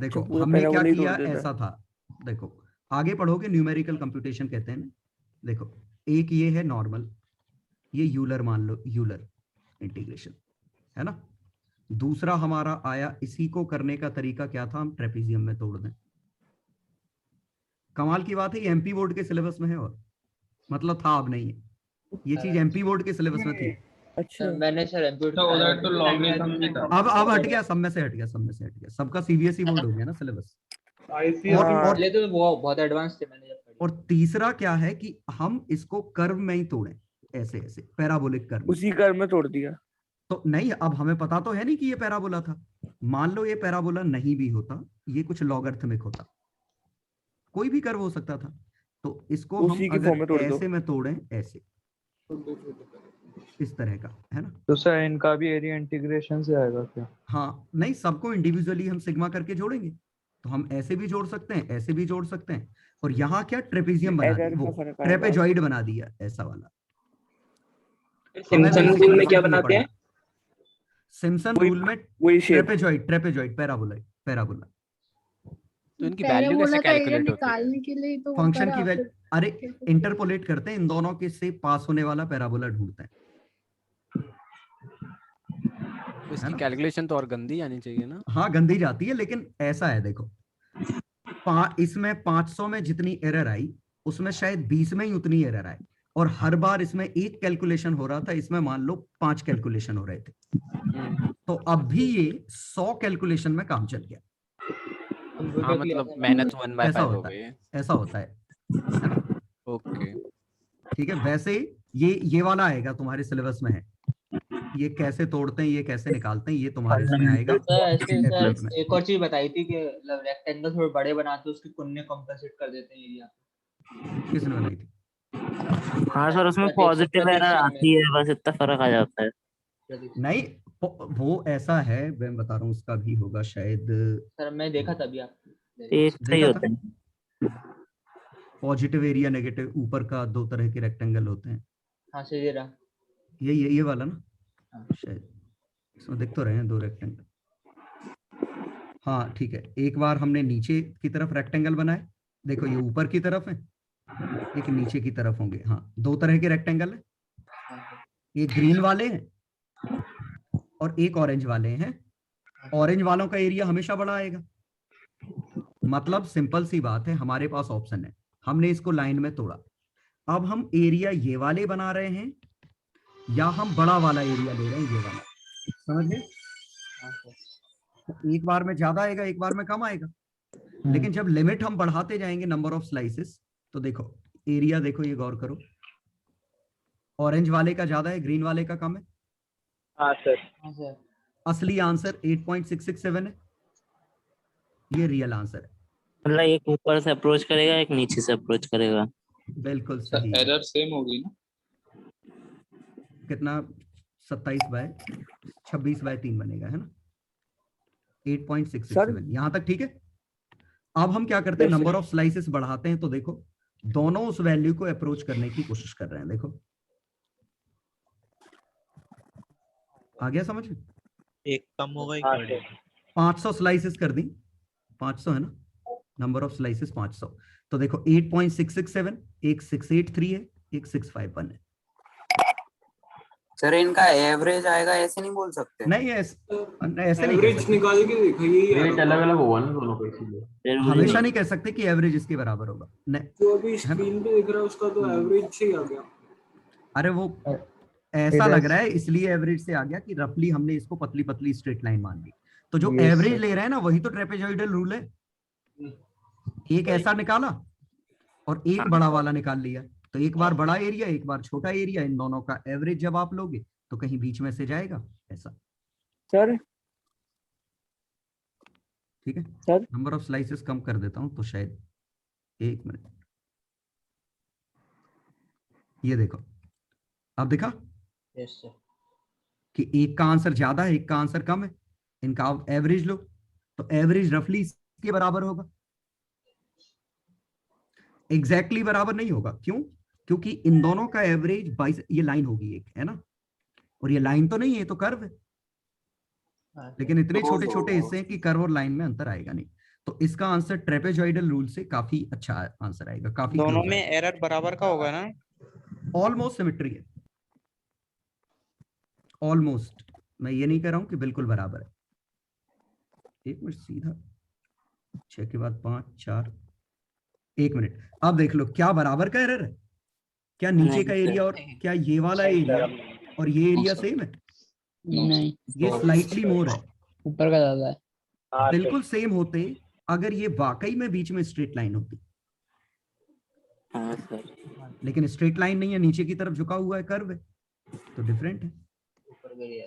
देखो पूरा हमने क्या पैराबोला ही किया, तोड़ देता है। ऐसा था। देखो आगे पढ़ोगे, न्यूमेरिकल कंप्यूटेशन कहते हैं ना। देखो एक ये है नॉर्मल, ये यूलर मान लो, यूलर इंटीग्रेशन है ना। दूसरा हमारा आया, इसी को करने का तरीका क्या था, हम ट्रेपीजियम में तोड़ दें। कमाल की बात है, ये एमपी बोर्ड के सिलेबस में है, और मतलब था, अब नहीं है। ये चीज एमपी बोर्ड के सिलेबस में थी। अच्छा, मैंने सर उधर तो लॉगरिथम भी था। अब हट गया, सब में से हट गया, सब में से हट गया। सबका सीबीएसई बोर्ड हो गया ना सिलेबस। और तो वो बहुत एडवांस थे, मैंने जब पढ़ी। और तीसरा क्या है कि हम इसको कर्व में ही तोड़ें, ऐसे ऐसे पैराबोलिक कर्व। उसी कर्व में तोड़ दिया। तो नहीं, अब हमें पता तो है नहीं कि ये पैराबोला था। मान लो ये पैराबोला नहीं भी होता, ये कुछ लॉगरिथमिक होता, कोई भी कर्व हो सकता था। तो इसको उसी हम की फॉर्म में अगर तोड़ दो। ऐसे में तोड़ें, ऐसे इस तरह का, है ना। तो सर इनका भी एरिया इंटीग्रेशन से आएगा क्या? हाँ नहीं, सबको इंडिविजुअली हम सिग्मा करके जोड़ेंगे, तो हम ऐसे भी जोड़ सकते हैं, ऐसे भी जोड़ सकते हैं, और यहाँ क्या ट्रेपेजियम बना एरर दिया, का वो फर्क आएगा। ट्रेपेजॉइड बना दिया ऐसा वाला। सिम्पसन रूल में क्या बनाते हैं? सिम्पसन रूल में वही शेप। Trapezoid parabola. तो इनकी वैल्यू कैसे पैराबोला का एरिया कैलकुलेट होती है? निकालने के लिए तो फंक्शन करा की वैल्यू, फिर अरे कैसे? इंटरपोलेट करते हैं, इन दोनों के से पास होने वाला पैराबोला ढूंढते हैं। तो इसकी कैलकुलेशन तो और गंदी आनी चाहिए ना? हाँ गंदी जाती है, लेकिन ऐसा है देखो, इसमें 500 में जितनी एरर आई उसमें शायद 20 में ही उतनी एरर आई, और हर बार इसमें एक कैलकुलेशन हो रहा था, इसमें मान लो 5 कैलकुलेशन हो रहे थे, तो अब भी ये 100 कैलकुलेशन में काम चल गया। हाँ मतलब मेहनत 1/5 हो गई। ऐसा होता है ना। ओके ठीक है, वैसे ये वाला आएगा तुम्हारे सिलेबस में है, ये कैसे तोड़ते हैं, ये कैसे निकालते हैं, ये तुम्हारे इसमें आएगा। सर एक और चीज बताई थी कि मतलब रेक्टेंगल थोड़े बड़े बनाते उसके कोने कॉम्पेंसेट कर देते हैं एरिया। किसने बनाई थी? हाँ सर, उसमें पॉजिटिव एरर आती है, बस इतना फर्क आ जाता है। नहीं वो ऐसा है, मैं बता रहा हूँ, उसका भी होगा शायद। सर मैं देखा तभी आप एक सही होता है। पॉजिटिव एरिया, नेगेटिव, ऊपर का 2 तरह के रेक्टेंगल होते हैं। हाँ सही दे रहा। ये वाला ना, शायद इसमें दिख तो रहे हैं 2 रेक्टेंगल। हाँ ठीक है, एक बार हमने नीचे की तरफ रेक्टेंगल बनाए, देखो ये ऊपर की तरफ है, एक नीचे की तरफ होंगे। हाँ 2 तरह के रेक्टेंगल है, एक ग्रीन वाले हैं और एक ऑरेंज वाले हैं। ऑरेंज वालों का एरिया हमेशा बड़ा आएगा, मतलब सिंपल सी बात है, हमारे पास ऑप्शन है, हमने इसको लाइन में तोड़ा, अब हम एरिया ये वाले बना रहे हैं या हम बड़ा वाला एरिया ले रहे हैं, ये वाला, समझ गए। एक बार में ज्यादा आएगा, एक बार में कम आएगा, लेकिन जब लिमिट हम बढ़ाते जाएंगे नंबर ऑफ स्लाइसेस, तो देखो एरिया, देखो ये गौर करो, ऑरेंज वाले का ज्यादा है, ग्रीन वाले का कम है। हाँ सर। असली आंसर 8.667 है, ये रियल आंसर है। मतलब एक ऊपर से अप्रोच करेगा, एक नीचे से अप्रोच करेगा। बिल्कुल सही। एरर सेम होगी ना? कितना? 27/26/3 बनेगा, है ना। 8.667 यहाँ तक ठीक है। अब हम क्या करते हैं, नंबर ऑफ स्लाइसेस बढ़ाते हैं, तो देखो दोनों उस वैल्यू को अप्रोच करने की कोशिश कर रहे हैं। देखो आ गया समझ में? एक कम होगा, एक 500 स्लाइसेस कर दी, 500 है ना, नंबर ऑफ स्लाइसेस 500, तो देखो 8.667, एक 683 है, एक 651 है। सर इनका एवरेज आएगा, ऐसे नहीं बोल सकते? नहीं ऐसे नहीं एवरेज निकाल के देखो, यही अलग अलग होगा ना दोनों का, इसीलिए हमेशा नहीं कह सकते कि एवरेज इसके बराबर होगा। नहीं जो अभी स्क्रीन पे दिख रहा है उसका तो एवरेज से ही आ गया। अरे वो ऐसा लग रहा है इसलिए एवरेज से आ गया कि रफली हमने इसको पतली पतली स्ट्रेट लाइन मान ली, तो जो एवरेज ले रहे हैं ना वही तो ट्रेपेजॉइडल रूल है। एक ऐसा निकाला और एक बड़ा वाला निकाल लिया, तो एक बार बड़ा एरिया, एक बार छोटा एरिया, इन दोनों का एवरेज जब आप लोगे तो कहीं बीच में से जाएगा ऐसा। सर ठीक है सर, नंबर ऑफ स्लाइसेस कम कर देता हूं तो शायद, 1 मिनट, ये देखो अब देखा कि एक का आंसर ज्यादा है, एक का आंसर कम है, इनका आप एवरेज लो तो एवरेज रफली इसके बराबर होगा। एग्जैक्टली बराबर नहीं होगा, क्यों? क्योंकि इन दोनों का एवरेज 22, ये लाइन होगी एक, है ना, और ये लाइन तो नहीं है, ये तो कर्व है, लेकिन इतने छोटे छोटे हिस्से हैं कि कर्व और लाइन में अंतर आएगा नहीं, तो इसका आंसर ट्रेपेजॉइडल रूल से काफी अच्छा आंसर आएगा। काफी दोनों में एरर बराबर का होगा ना? ऑलमोस्ट सिमेट्री है, ऑलमोस्ट, मैं ये नहीं कह रहा हूं कि बिल्कुल बराबर है। 1 मिनट, सीधा 6 के बाद 5 4, 1 मिनट, अब देख लो क्या बराबर का एरर है? क्या नीचे का एरिया और क्या ये वाला एरिया और ये एरिया सेम है? नहीं, ये स्लाइटली मोर है, ऊपर का ज्यादा है। बिल्कुल सेम होते अगर ये वाकई में बीच में स्ट्रेट लाइन होती, लेकिन स्ट्रेट लाइन नहीं है, नीचे की तरफ झुका हुआ है, कर्व है, तो डिफरेंट है।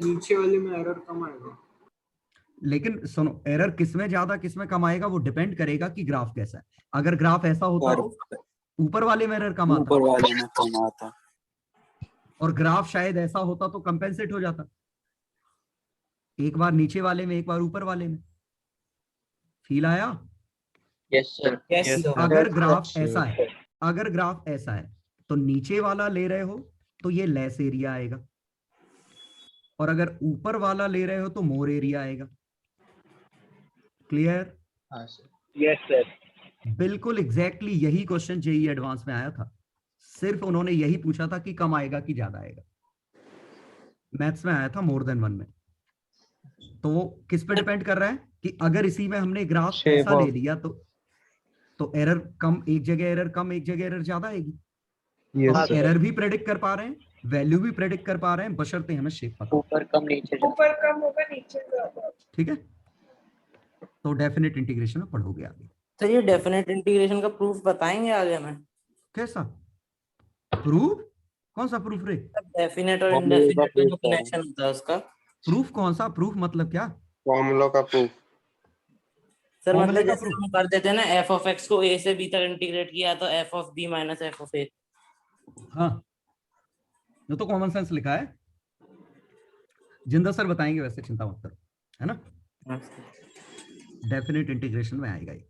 नीचे वाले में एरर कम आएगा, लेकिन सुनो, एरर किसमें ज्यादा किसमें कम आएगा वो डिपेंड करेगा कि ग्राफ कैसा है। अगर ग्राफ ऐसा होता ऊपर वाले में एरर कम आता, ऊपर वाले में कम आता, और ग्राफ शायद ऐसा होता तो कंपेंसेट हो जाता, एक बार नीचे वाले में एक बार ऊपर वाले में। फील आया? Yes sir. अगर ग्राफ ऐसा है, अगर ग्राफ ऐसा है तो नीचे वाला ले रहे हो तो ये लेस एरिया आएगा, और अगर ऊपर वाला ले रहे हो तो मोर एरिया आएगा। क्लियर? हाँ सर। Yes sir. बिल्कुल एग्जैक्टली यही क्वेश्चन जेईई एडवांस में आया था, सिर्फ उन्होंने यही पूछा था कि कम आएगा कि ज्यादा आएगा। मैथ्स में आया था मोर देन 1 में। तो वो किस पे डिपेंड कर रहा है कि अगर इसी में हमने ग्राफ ऐसा ले लिया तो एरर कम एक जगह, एरर कम एक जगह, एरर ज्यादा आएगी। तो एरर भी प्रेडिक्ट कर पा रहे हैं, वैल्यू भी प्रेडिक्ट कर पा रहे हैं, बशर्ते हमें शेप पता। ऊपर कम नीचे ऊपर कम होगा नीचे ज्यादा। ठीक है, तो डेफिनेट इंटीग्रेशन में पढ़ोगे आगे। तो ये डेफिनेट इंटीग्रेशन का प्रूफ बताएंगे आगे में? कैसा प्रूफ? कौन सा प्रूफ रे? डेफिनेट और इंडेफिनेट का जो कनेक्शन होता है उसका प्रूफ। कौन सा प्रूफ? मतलब क्या? फॉर्मूला का प्रूफ सर। मतलब जैसे हम कर देते हैं ना, f of x को a से b तक इंटीग्रेट किया तो f of b minus f of a। हाँ, ये तो कॉमन सेंस लिखा है, जिंदा सर बताएंगे, वैसे चिंता मत करो, है ना। डेफिनेट इंटीग्रेशन में आएगा ये।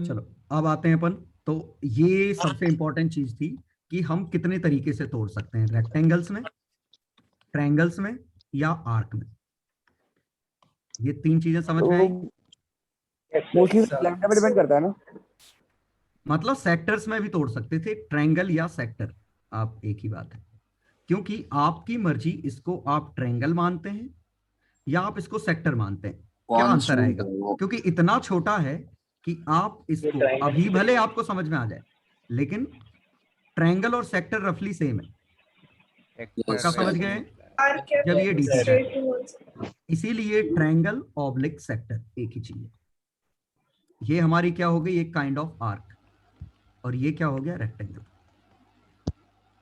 चलो अब आते हैं अपन, तो ये सबसे इंपॉर्टेंट चीज थी कि हम कितने तरीके से तोड़ सकते हैं, रेक्टेंगल्स में, ट्रायंगल्स में या आर्क में। ये 3 चीजें समझ में आई? मोस्टली लैम्डा पे डिपेंड करता है ना, मतलब सेक्टर्स में भी तोड़ सकते थे, ट्रायंगल या सेक्टर, आप एक ही बात है, क्योंकि आपकी मर्जी, इसको आप ट्रायंगल मानते हैं या आप इसको सेक्टर मानते हैं। क्या आंसर आएगा? क्योंकि इतना छोटा है कि आप इसको अभी भले आपको समझ में आ जाए, लेकिन ट्रायंगल और सेक्टर रफली सेम है। पक्का समझ गए? जब ये डीसी है, इसीलिए ट्रायंगल ऑब्लिक सेक्टर एक ही चीज है। ये हमारी क्या हो गई? एक काइंड ऑफ आर्क, और ये क्या हो गया? रेक्टेंगल।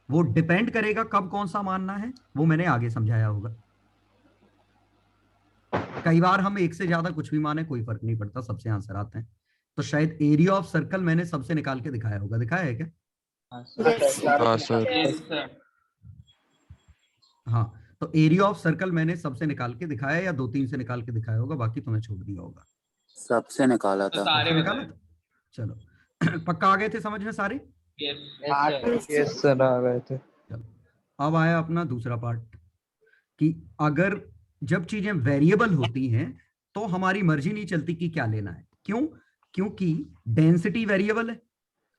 वो डिपेंड करेगा कब कौन सा मानना है, वो मैंने आगे समझाया होगा। कई बार हम एक से ज्यादा कुछ भी माने, कोई फर्क नहीं पड़ता, सबसे आंसर आते हैं। तो शायद एरिया ऑफ सर्कल मैंने सबसे निकाल के दिखाया होगा, दिखाया है क्या? हाँ सर। हाँ, तो एरिया ऑफ सर्कल मैंने सबसे निकाल के दिखाया, या 2-3 से निकाल के दिखाया होगा, बाकी तुम्हें छोड़ दिया होगा। सबसे निकाला था। सबसे निकाला था? चलो पक्का आ गए थे समझ में सारे? यस सर आ गए थे। अब आया अपना दूसरा पार्ट कि अगर जब चीजें वेरिएबल होती हैं तो हमारी मर्जी नहीं चलती कि क्या लेना है। क्यों? क्योंकि डेंसिटी वेरिएबल है।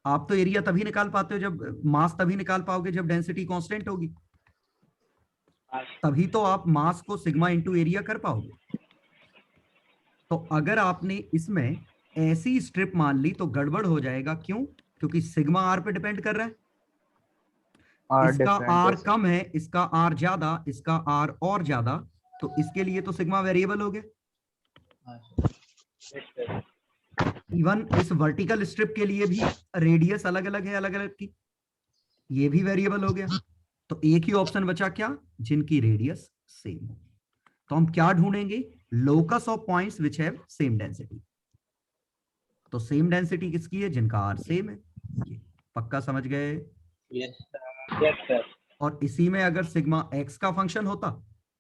आप तो एरिया तभी निकाल पाते हो जब, मास तभी निकाल पाओगे जब डेंसिटी कांस्टेंट होगी, तभी तो आप मास को सिग्मा इंटू एरिया कर पाओगे। तो अगर आपने इसमें ऐसी स्ट्रिप मान ली तो गड़बड़ हो जाएगा। क्यों? क्योंकि सिग्मा आर पे डिपेंड कर रहा है। इसका आर कम है, इसका आर ज्यादा, इसका आर और ज्यादा, तो इसके लिए तो सिग्मा वेरिएबल हो गया। इवन इस वर्टिकल स्ट्रिप के लिए भी रेडियस अलग अलग है, अलग अलग की, ये भी वेरिएबल हो गया। तो एक ही ऑप्शन बचा क्या? जिनकी रेडियस सेम हो। तो हम क्या ढूंढेंगे? Locus of points which have same density. तो सेम डेंसिटी किसकी है? जिनका आर सेम है। ये पक्का समझ गए? Yes sir. और इसी में अगर सिग्मा एक्स का फंक्शन होता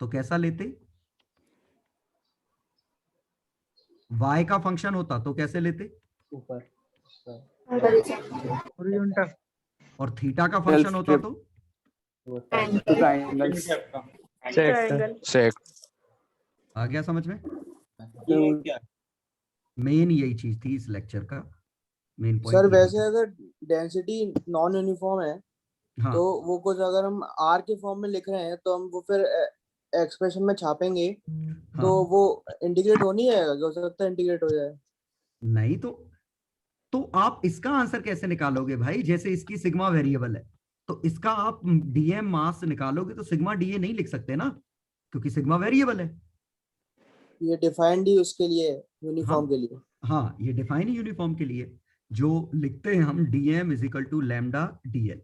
तो कैसा लेते? y का फंक्शन होता तो कैसे लेते? ऊपर। और थीटा का फंक्शन होता तो आ गया समझ में? मेन यही चीज थी इस लेक्चर का मेन पॉइंट। सर वैसे अगर डेंसिटी नॉन यूनिफॉर्म है, हाँ, तो वो कुछ अगर हम आर के फॉर्म में लिख रहे हैं तो हम वो फिर एक्सप्रेशन में छापेंगे, हाँ, तो वो इंटीग्रेट हो नहीं जाएगा? हो सकता है इंटीग्रेट हो जाए। नहीं तो आप इसका आंसर कैसे निकालोगे भाई? जैसे इसकी सिग्मा वेरिएबल है तो इसका आप डीएम मास निकालोगे तो सिग्मा डीए नहीं लिख सकते ना, क्योंकि सिग्मा वेरिएबल है। ये डिफाइंड ही उसके लिए, यूनिफॉर्म हाँ, के लिए। हाँ, ये डिफाइन ही यूनिफॉर्म के लिए। जो लिखते हैं हम dm is equal to lambda dl,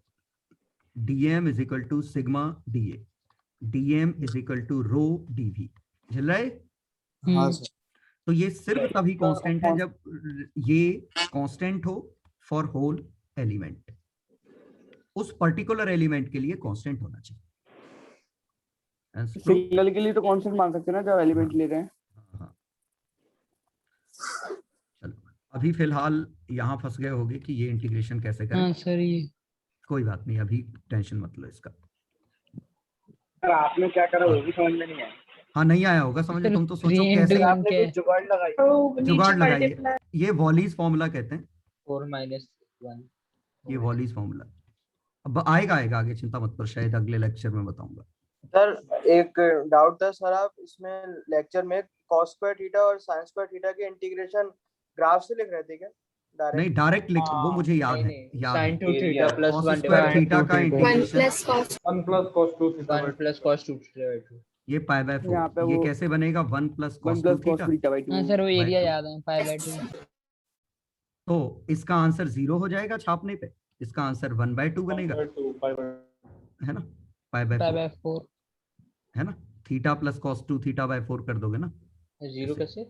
dm is equal to sigma dA, dm is equal to rho dV. चल रहा है? हाँ सर। तो ये सिर्फ तभी कांस्टेंट है जब ये कांस्टेंट हो फॉर होल एलिमेंट, उस पर्टिकुलर एलिमेंट के लिए कांस्टेंट होना चाहिए। सिंगल के लिए तो कांस्टेंट मान सकते हैं ना जब एलिमेंट ले रहे हैं। हाँ। चलो अभी फिलहाल यहाँ फंस गए होगे कि ये इंटीग्रेशन कैसे करें। हाँ सर ये कोई बात नहीं, अभी टेंशन मत लो इसका। सर आपने क्या करा वो भी समझ में नहीं आया। हाँ नहीं आया होगा समझ में, तुम तो सोचो 3 कैसे into आपने क्या कुछ जुगाड़ लगाई। जुगाड़ लगाइए। ये वॉलीज फॉर्मूला कहते हैं, 4 - 1 ये वॉलीज फॉर्मूला। अब आएगा आगे, चिंता मत करो, शायद अगले लेक्चर में बताऊंगा। सर एक डाउट था सर, आप इसमें लेक्चर में cos स्क्वायर थीटा और sin स्क्वायर थीटा के इंटीग्रेशन ग्राफ से लिख रहे थे क्या? नहीं डायरेक्ट लिख, वो मुझे याद है, याद sin है। 2 theta plus cos 1 square theta का 1 integration plus cos 1 plus cos 2 theta 1 plus cos 2 theta. ये पाई बाय यहाँ पे 4, ये वो कैसे बनेगा 1 plus 1 cos plus 2 cos theta. Theta by 2। हाँ सर वो एरिया 2। याद है π/2। तो इसका आंसर 0 हो जाएगा छापने पे, इसका आंसर 1/2 बनेगा, है ना, पाई बाय 4 π/4 है ना। Theta plus cos 2 theta by 4 कर दोगे ना। 0 कैसे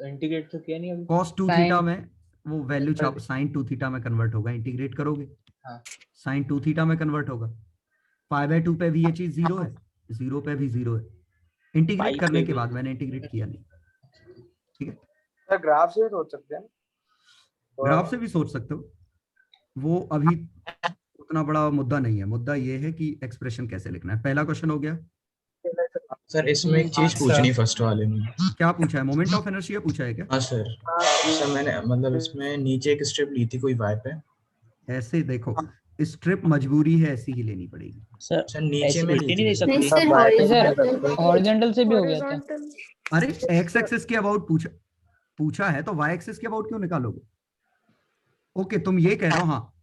इंटीग्रेट तो किया नहीं अभी। cos 2 Sin- थीटा में वो वैल्यू छाप sin 2 थीटा में कन्वर्ट होगा, इंटीग्रेट करोगे हाँ। sin 2 थीटा में कन्वर्ट होगा। पाई बाय 2 पे भी ये चीज 0 है, 0 पे भी 0 है। इंटीग्रेट करने के बाद, मैंने इंटीग्रेट किया नहीं, ठीक है। सर ग्राफ से भी सोच सकते हैं, ग्राफ से भी सोच सकते हो, वो अभी उतना बड़ा मुद्दा नहीं है। मुद्दा ये है कि एक्सप्रेशन कैसे लिखना है। पहला क्वेश्चन हो गया। सर इसमें एक चीज पूछनी फर्स्ट वाले में। क्या पूछा है? मोमेंट ऑफ इनर्शिया पूछा है क्या? हाँ सर, सर मैंने मतलब इसमें नीचे एक स्ट्रिप ली थी कोई वाई पे। ऐसे देखो, स्ट्रिप मजबूरी है ऐसी ही लेनी पड़ेगी। सर नीचे में ली थी। सर हॉरिजॉन्टल से भी हो गया था। अरे एक्स एक्सिस के अबाउट पूछा है तो वाई एक्सिस के अबाउट क्यों निकालोगे? ओके तुम ये कह रहे हो, हाँ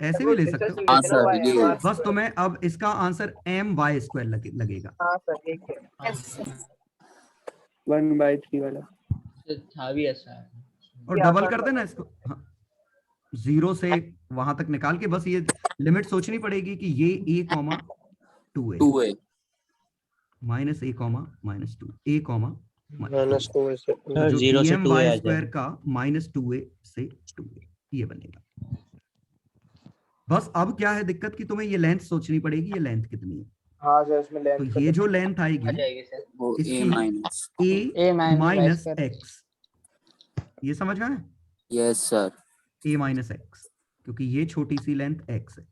ऐसे भी ले सकते हो। हाँ सर, बस तुम्हें अब इसका आंसर my² लगेगा। हाँ सर ठीक है 1/3 वाला था भी ऐसा है। और डबल कर देना इसको, हाँ, 0 से वहां तक निकाल के बस ये लिमिट सोचनी पड़ेगी कि ये a, 2a -2a जो 0 से 2a आ स्क्वायर का -2a से 2a ये बनेगा। बस अब क्या है दिक्कत कि तुम्हें ये लेंथ सोचनी पड़ेगी, ये लेंथ कितनी है। हाँ सर इसमें लेंथ तो ये जो लेंथ आएगी वो a माइनस x, ये समझ में आया? Yes sir. a minus x, क्योंकि ये छोटी सी लेंथ x है,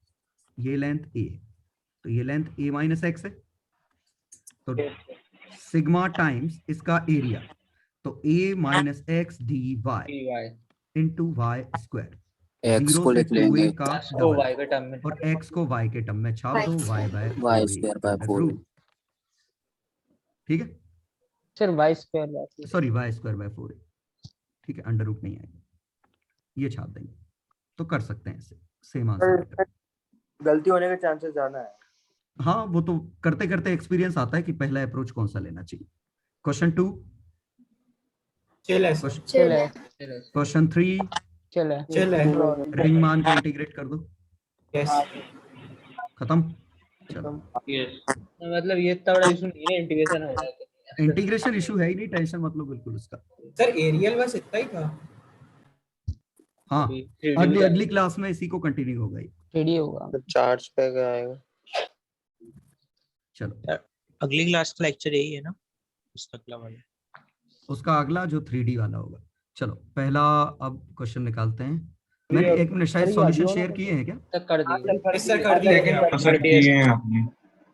ये लेंथ a है, तो ये लेंथ a माइनस x है। तो सिग्मा टाइम्स इसका एरिया, तो a minus x dy into y square. x को लिख लेंगे का y के टर्म में और x को y के टर्म में छाप दो, y² ठीक है सर y² सॉरी y²/4, ठीक है, अंडर रूट नहीं आएगा, ये छाप देंगे तो कर सकते हैं ऐसे, सेम आंसर। गलती होने के चांसेस ज्यादा है। हाँ वो तो करते करते एक्सपीरियंस आता है कि पहला अप्रोच कौन सा लेना चाहिए। क्वेश्चन 2 क्वेश्चन 3 रिंग मान के इंटीग्रेट कर दो। खत्म, चलो। मतलब ये इतना बड़ा इशू नहीं है, इंटीग्रेशन हो रहा है। इंटीग्रेशन इशू है ही नहीं, टेंशन मतलब बिल्कुल उसका। सर एरियल बस इतना ही था। हाँ अगली क्लास में इसी को कंटिन्यू होगा, 3D होगा। चार्ज पे आएगा। चलो अगली क्लास का लेक्चर यही है ना, उसका अगला वाला, उसका अगला जो 3D वाला होगा। चलो पहला अब क्वेश्चन निकालते हैं। मैंने एक मिनट शायद सॉल्यूशन शेयर किए हैं क्या? तक कर दिए सर कर दिया आपने।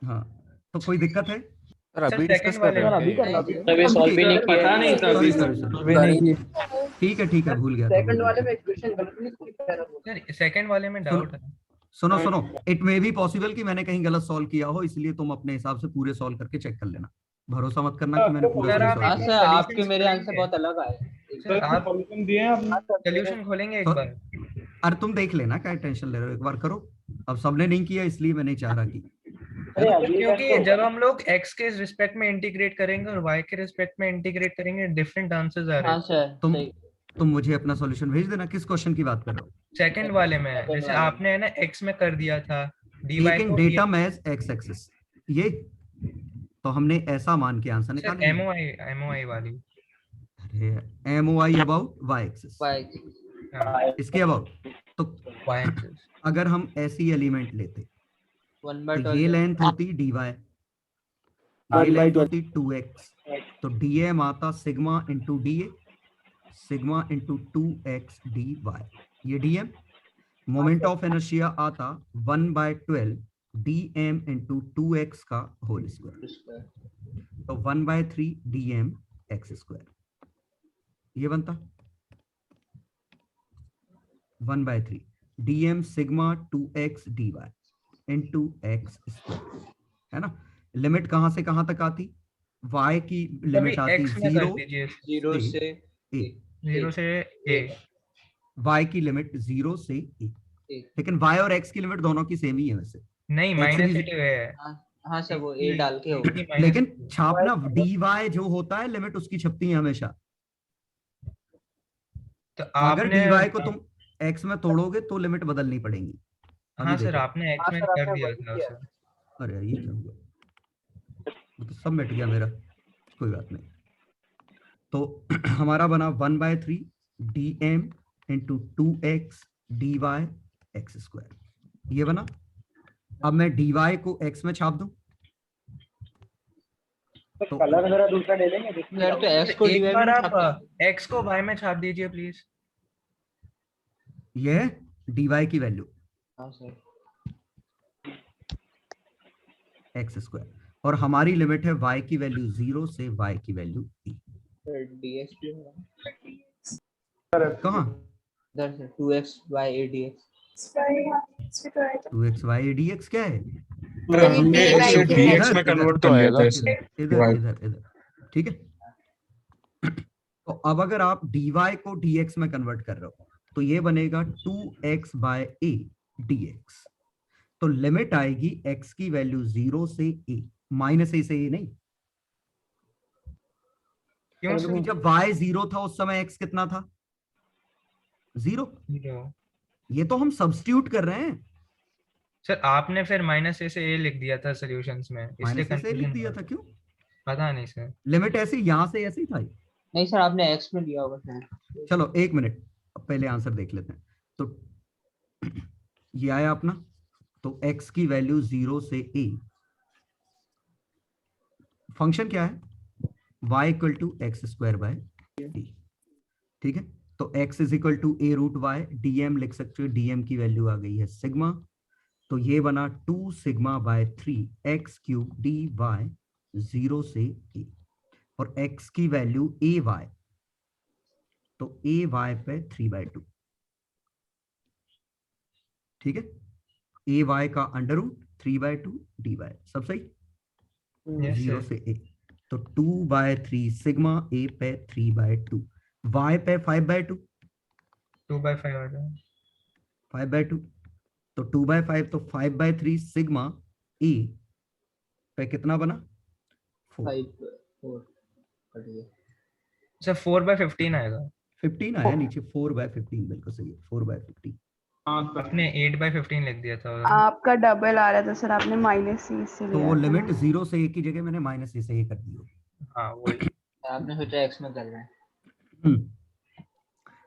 हाँ तो कोई दिक्कत है? अभी डिस्कस कर रहे हैं। अभी करना था। तभी सॉल्व भी नहीं किया। पता नहीं था अभी। ठीक है भूल गया। सेकंड वाले में इक्वेशन गलत नहीं कह रहा हूं। सेकंड वाले में डाउट है। सुनो, इट मे बी पॉसिबल कि मैंने कहीं गलत सॉल्व किया हो, इसलिए तुम अपने हिसाब से पूरे सॉल्व करके चेक कर लेना। भरोसा मत करना कि मैंने पूरे सॉल्व किया। आपके मेरे आंसर बहुत अलग आए। आप सॉल्यूशन दिए हैं, आप सॉल्यूशन खोलेंगे एक बार। अरे तुम देख लेना, क्या टेंशन ले रहे हो, एक बार करो। अब सबने नहीं किया इसलिए मैं नहीं चाह रहा कि, क्योंकि जब हम लोग x के रिस्पेक्ट में इंटीग्रेट करेंगे और y के रिस्पेक्ट में इंटीग्रेट करेंगे, डिफरेंट आंसर्स आ रहे हैं। तुम मुझे अपना सॉल्यूशन भेज देना। किस क्वेश्चन की बात कर रहे हो? सेकंड वाले में, जैसे आपने है ना x में कर दिया था, dy लेकिन डेटा मैच x एक्सिस, ये तो हमने ऐसा मान के आंसर निकाला। MOI वाली, अरे MOI अबाउट y एक्सिस, इसके अबाउट तो y axis अगर हम ऐसी एलिमेंट लेते 1/12 तो ये लेंथ होती dy, ये लेंथ होती 2x, तो dm आता sigma into da, sigma into 2x dy, ये dm। मोमेंट ऑफ इनर्शिया आता 1/12 dm इंटू 2x का होल स्क्वायर, तो 1/3 dm x स्क्वायर, ये बनता 1/3 dm sigma 2x dy into x square, है ना। लिमिट कहां से कहां तक आती, y की लिमिट आती x में कर 0 दीजिए 0 से a, 0 से a, y की लिमिट 0 से a, लेकिन y और x की लिमिट दोनों की सेम ही है वैसे। नहीं X माइनस भी- ए है। हाँ सर वो a डाल के होगा। लेकिन छापना dy जो होता है लिमिट उसकी छपती है हमेशा। तो अगर आपने dy को तुम x में तोड़ोगे तो लिमिट बदलनी पड़ेगी। अभी हाँ सर देखो। आपने x में कर दिया था सर। अरे यार ये क्या हुआ, वो तो सब मिट गया मेरा, कोई बात नहीं। तो हमारा बना 1/3 dm into 2x dy x square, ये बना। अब मैं dy को x में छाप दूं तो कलर मेरा दूसरा ले लेंगे। यार तो x को एक dy बार में आप x को y में छाप दीजिए प्लीज। ये है dy की वैल्यू हाँ सर x स्क्वायर, और हमारी लिमिट है y की वैल्यू 0 से y की वैल्यू e। ds भी होगा कहाँ इधर से 2x y a dx 2x y dx क्या है, हमने इसे dx में कन्वर्ट कर लिया था इसे। इधर इधर इधर, ठीक है। तो अब अगर आप dy को dx में कन्वर्ट कर रहे हो तो ये बनेगा 2x बाय a dx। तो लिमिट आएगी x की वैल्यू 0 से a, माइनस a से a नहीं। क्यों क्योंकि जब y 0 था उस समय x कितना था, 0। ये तो हम सब्स्टिट्यूट कर रहे हैं सर आपने फिर माइनस ए से ए लिख दिया था सॉल्यूशंस में, इसलिए माइनस से लिख कंफ्यूजन दिया था। क्यों, पता नहीं सर। लिमिट ऐसे यहाँ से ऐसे ही था। नहीं सर आपने x में लिया होगा शायद। चलो एक मिनट, अब पहले आंसर देख लेते हैं। तो ये आया अपना, तो x की वैल्यू 0 से a, फंक्शन क्या है y equal to x square by d, ठीक है। तो x is equal to a root y, dm लिख सकते हो, dm की वैल्यू आ गई है सिग्मा, तो ये बना 2 sigma bye 3 x cube dy 0 से a, और x की वैल्यू ay, तो ay पे 3/2, ठीक है। ay का अंडर रूट 3/2 dy, सब सही, 0 से a, तो 2/3 सिग्मा a पे 3/2, y पे 5/2, 2/5 आ जाए 5/2, तो 2/5, तो 5/3 सिग्मा a पे कितना बना 4, 4 सर 4/15 आएगा। 15 आया नीचे, 4/15 बिल्कुल सही है, 4/15। आपने 8/15 लिख दिया था। आपका डबल आ रहा था सर, आपने माइनस सी से तो लिया वो था लिमिट ना। 0 से a की जगह मैंने माइनस a से a कर दी होगी। हाँ वही आपने सोचा x में कर रहे हैं।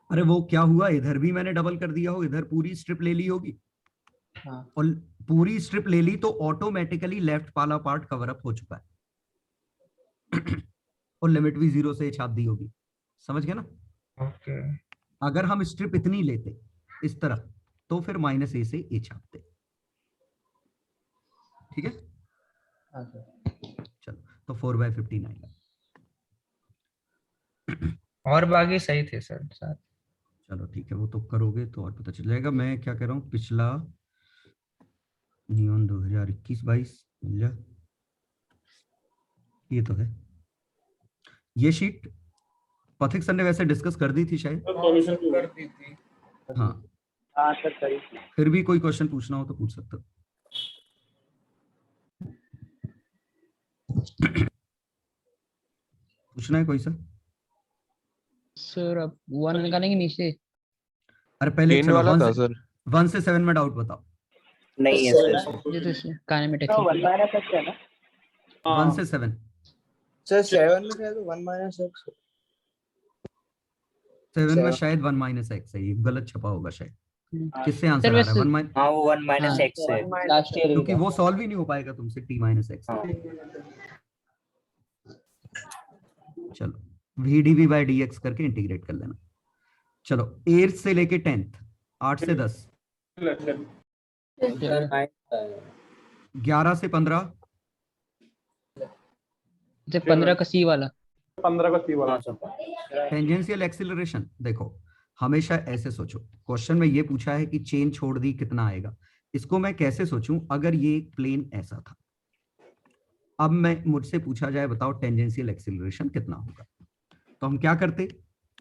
अरे वो क्या हुआ, इधर भी मैंने डबल कर दिया हो, इधर पूरी स्ट्रिप ले ली होगी, हाँ और पूरी स्ट्रिप ले ली तो ऑटोमेटिकली लेफ्ट वाला पार्ट कवर अप हो चुका है और लिमिट भी 0 से छाप दी होगी, समझ गए ना। ओके। अगर हम स्ट्रिप इतनी लेते इस तरह तो फिर माइनस a से a छापते, ठीक है। हाँ सर। चलो तो 4/15 आएगा। और बाकी सही थे सर साथ। चलो ठीक है, वो तो करोगे तो और पता चल जाएगा। मैं क्या कह रहा हूँ, पिछला नियॉन 2021-22 मिल जा, ये तो है। ये शीट पथिक सर ने वैसे डिस्कस कर दी थी शायद, कर दी थी। हाँ हाँ सर करी। फिर भी कोई क्वेश्चन पूछना हो तो पूछ सकते हो। पूछना है कोई सा? सर अब 1 निकालेंगे नीचे। अरे पहले चलो वाला 1 था से सर। 1 से 7 में डाउट बताओ। नहीं है सर। ये तो काइनेमेटिक्स तो 1 माइनस x है ना। 1 से 7 सर 7 में क्या है, तो 1 माइनस x। 7 में शायद 1 माइनस x है, ये गलत छपा होगा शायद। किससे आंसर आ रहा है? 1 हाँ वो 1 माइनस एक्स है लास्ट ईयर क्योंकि वो सॉल्व ही नहीं हो पाएगा तुमसे t माइनस एक्स। चलो vdv बाय dx करके इंटीग्रेट कर लेना। चलो 8th से लेके 10th, 8 से 10, 11 से 15, 15 का सी वाला, 15 का सी वाला। टेंजेंशियल एक्सीलरेशन देखो हमेशा ऐसे सोचो, क्वेश्चन में ये पूछा है कि चेन छोड़ दी कितना आएगा, इसको मैं कैसे सोचूं अगर ये प्लेन ऐसा था। अब मैं मुझसे पूछा जाए बताओ टेंजेंशियल एक्सीलरेशन कितना होगा, तो हम क्या करते,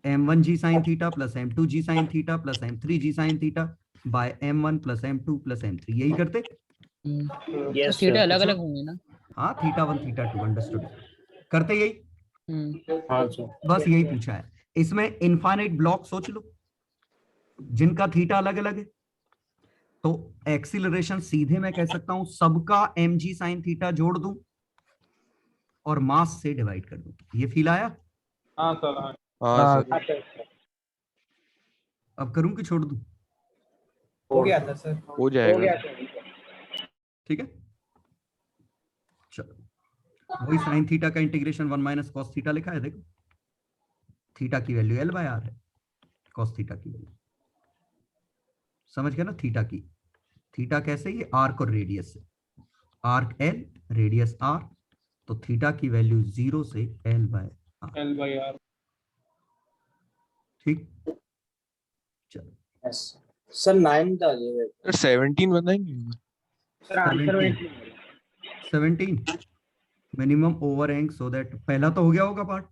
m1g sin theta plus m2g sin theta plus m3g sin theta by m1 plus m2 plus m3, यही करते। तो थीटा अलग अलग होंगे ना? हाँ थीटा 1 थीटा 2 अंडरस्टूड, करते यही। हाँ बस यही पूछा है। इसमें इनफाइनाइट ब्लॉक सोच लो जिनका थीटा अलग अलग है, तो एक्सीलरेशन सीधे मैं कह सकता हूं सबका mg sin थीटा जोड़ दूं और मास से डिवाइड कर दूं। ये फील आया? हाँ सर। हाँ सर अब करूं कि छोड़ दूं? हो गया था सर, हो जाएगा। ठीक है चलो, वही साइन थीटा का इंटीग्रेशन 1 माइनस कॉस थीटा लिखा है, देखो थीटा की वैल्यू l बाय आर है, कॉस थीटा की वैल्यू समझ गया ना। थीटा कैसे, ये आर्क और रेडियस से, आर्क l रेडियस r, तो थीटा की वैल्यू 0 से l बाय r। ठीक चलो सर 9 था ये सर 17 बताएंगे। 17 minimum over hang, so that पहला तो हो गया होगा पार्ट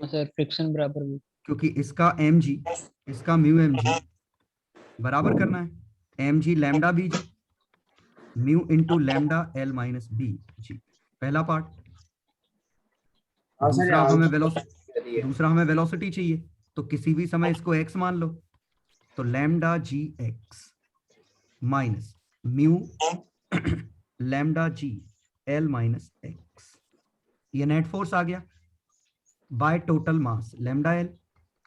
सर फ्रिक्शन बराबर भी, क्योंकि इसका mg इसका म्यू mg बराबर करना है mg lambda bg mu into lambda l minus b g, पहला पार्ट। दूसरा हमें वेलोसिटी चाहिए, तो किसी भी समय इसको x मान लो, तो lambda g x minus mu lambda g l minus x, ये नेट फोर्स आ गया by total mass lambda l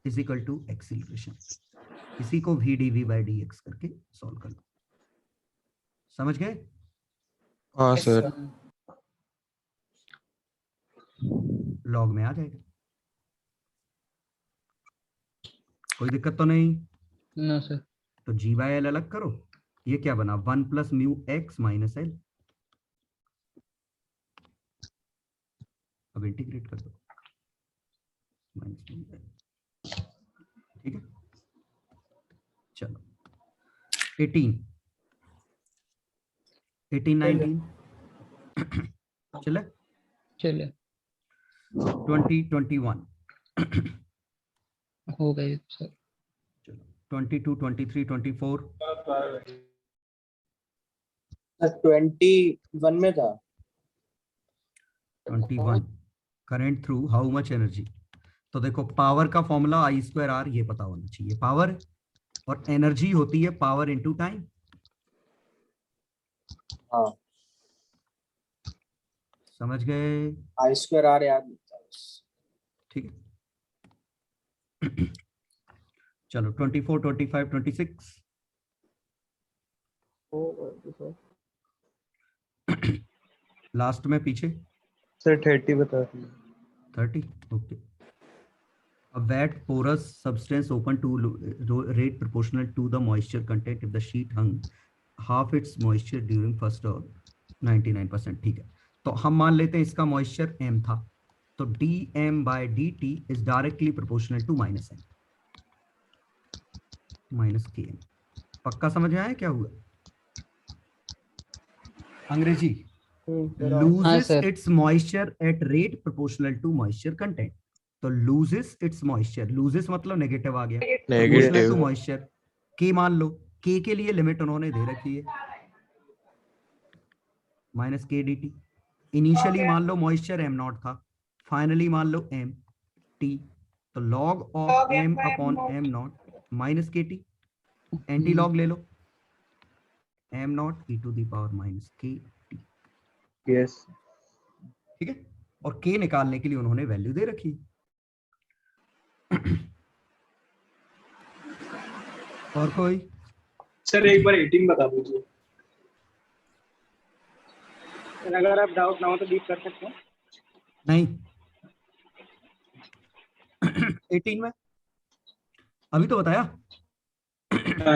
is equal to acceleration. इसी को v d v by d x करके सॉल्व कर लो। समझ गए? हाँ सर। लॉग में आ जाएगा, कोई दिक्कत तो नहीं? No sir. तो जी बाई एल अलग करो, ये क्या बना 1 plus mu x minus L, अब इंटीग्रेट कर दो माइनस, ठीक है। चलो 18 19 चले 20 21 हो गए सर। 22 23 24 21 में था 21 current through how much energy. तो देखो पावर का फॉर्मूला आई स्क्वायर आर, ये पता होना चाहिए, पावर और एनर्जी होती है पावर इनटू टाइम। हाँ समझ गए? आई स्क्वायर आर याद नहीं था बस। ठीक है चलो 24 25 26 लास्ट में पीछे सर 30 बता 30 okay. A wet porous substance open to rate proportional to the moisture content if the sheet hung half its moisture during first or 99%। ठीक है, तो हम मान लेते हैं इसका मॉइस्चर m था, तो dm by dt is directly proportional to minus m minus km। पक्का समझ में आया क्या हुआ? अंग्रेजी loses its moisture at rate proportional to moisture content। तो loses its moisture, loses मतलब नेगेटिव आ गया, proportional to moisture k मान लो, k के लिए लिमिट उन्होंने दे रखी है माइनस के डी टी। इनिशियली मान लो मॉइस्चर m नॉट था, फाइनली मान लो m t, तो log ऑफ m upon m naught minus k t, anti log ले लो m naught e to the power minus k t. Yes ठीक है, और k निकालने के लिए उन्होंने वैल्यू दे रखी है। और कोई? सर एक बार 18 बता दीजिए। अगर आप डाउट ना हो तो बीट कर सकते हैं। नहीं 18 में अभी तो बताया।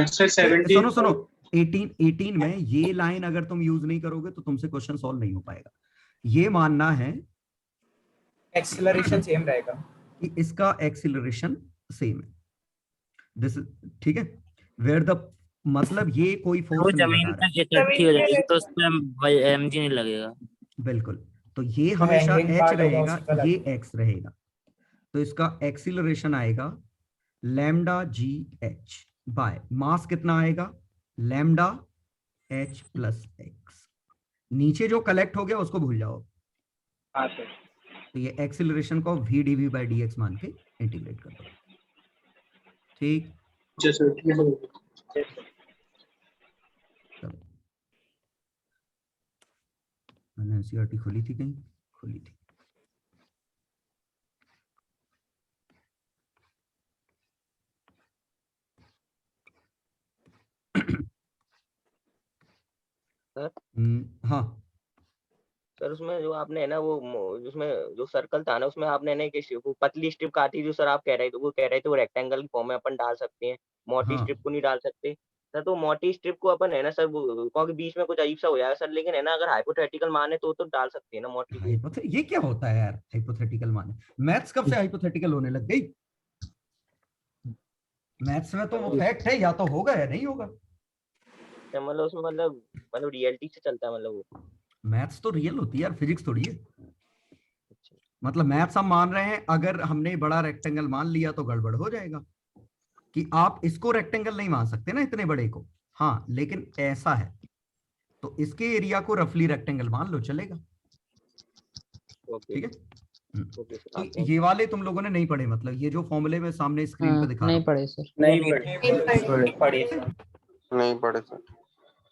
सर 17 सुनो सुनो 18 में ये लाइन अगर तुम यूज नहीं करोगे तो तुमसे क्वेश्चन सॉल्व नहीं हो पाएगा। ये मानना है एक्सीलरेशन सेम रहेगा कि इसका एक्सीलरेशन सेम है। दिस ठीक है, वेयर द मतलब ये कोई फोर्स नहीं जमीन लगा पे इकट्ठी हो जाएगी तो उसमें mg नहीं लगेगा। बिल्कुल, तो ये हमेशा h रहेगा, ये x रहेगा, तो इसका एक्सीलरेशन आएगा lambda ji H by mass कितना आएगा लैम्डा h प्लस एक्स। नीचे जो कलेक्ट हो गया उसको भूल जाओ। हाँ सर। तो ये एक्सीलरेशन को v dv बाय dx मान के इंटीग्रेट कर दो। ठीक, मैंने एनसीईआरटी खोली थी, कहीं खोली थी। हाँ सर उसमें जो आपने है ना वो जिसमें जो सर्कल था ना उसमें आपने ना वो पतली स्ट्रिप काटी जो सर आप कह रहे थे, वो कह रहे थे वो रेक्टेंगल की फॉर्म में अपन डाल सकते हैं, मोटी हाँ। स्ट्रिप को नहीं डाल सकते सर। तो मोटी स्ट्रिप को अपन है ना सर क्योंकि बीच में कुछ अजीब सा हो जाएगा सर, लेकिन है ना अगर हाइपोथेटिकल माने तो डाल सकते हैं ना मोटी को। ये क्या होता है यार हाइपोथेटिकल माने? मैथ्स कब से हाइपोथेटिकल होने लग गई? मैथ्स में तो वो फैक्ट है, या तो होगा या नहीं होगा। मतलब उसमें मतलब रियलिटी से चलता है, मतलब वो मैथ्स तो रियल होती है यार, फिजिक्स थोड़ी है। मतलब मैथ्स हम मान रहे हैं, अगर हमने बड़ा रेक्टेंगल मान लिया तो गड़बड़ हो जाएगा कि आप इसको रेक्टेंगल नहीं मान सकते ना इतने बड़े को। हाँ लेकिन ऐसा है तो इसके एरिया को रफली रेक्टेंगल मान लो, चलेगा। ठीक है, तो ये वाले तुम लोगों ने नहीं पढ़े, मतलब ये जो फॉर्मूले में सामने स्क्रीन पे दिखा नहीं पढ़े सर। नहीं पढ़े सर।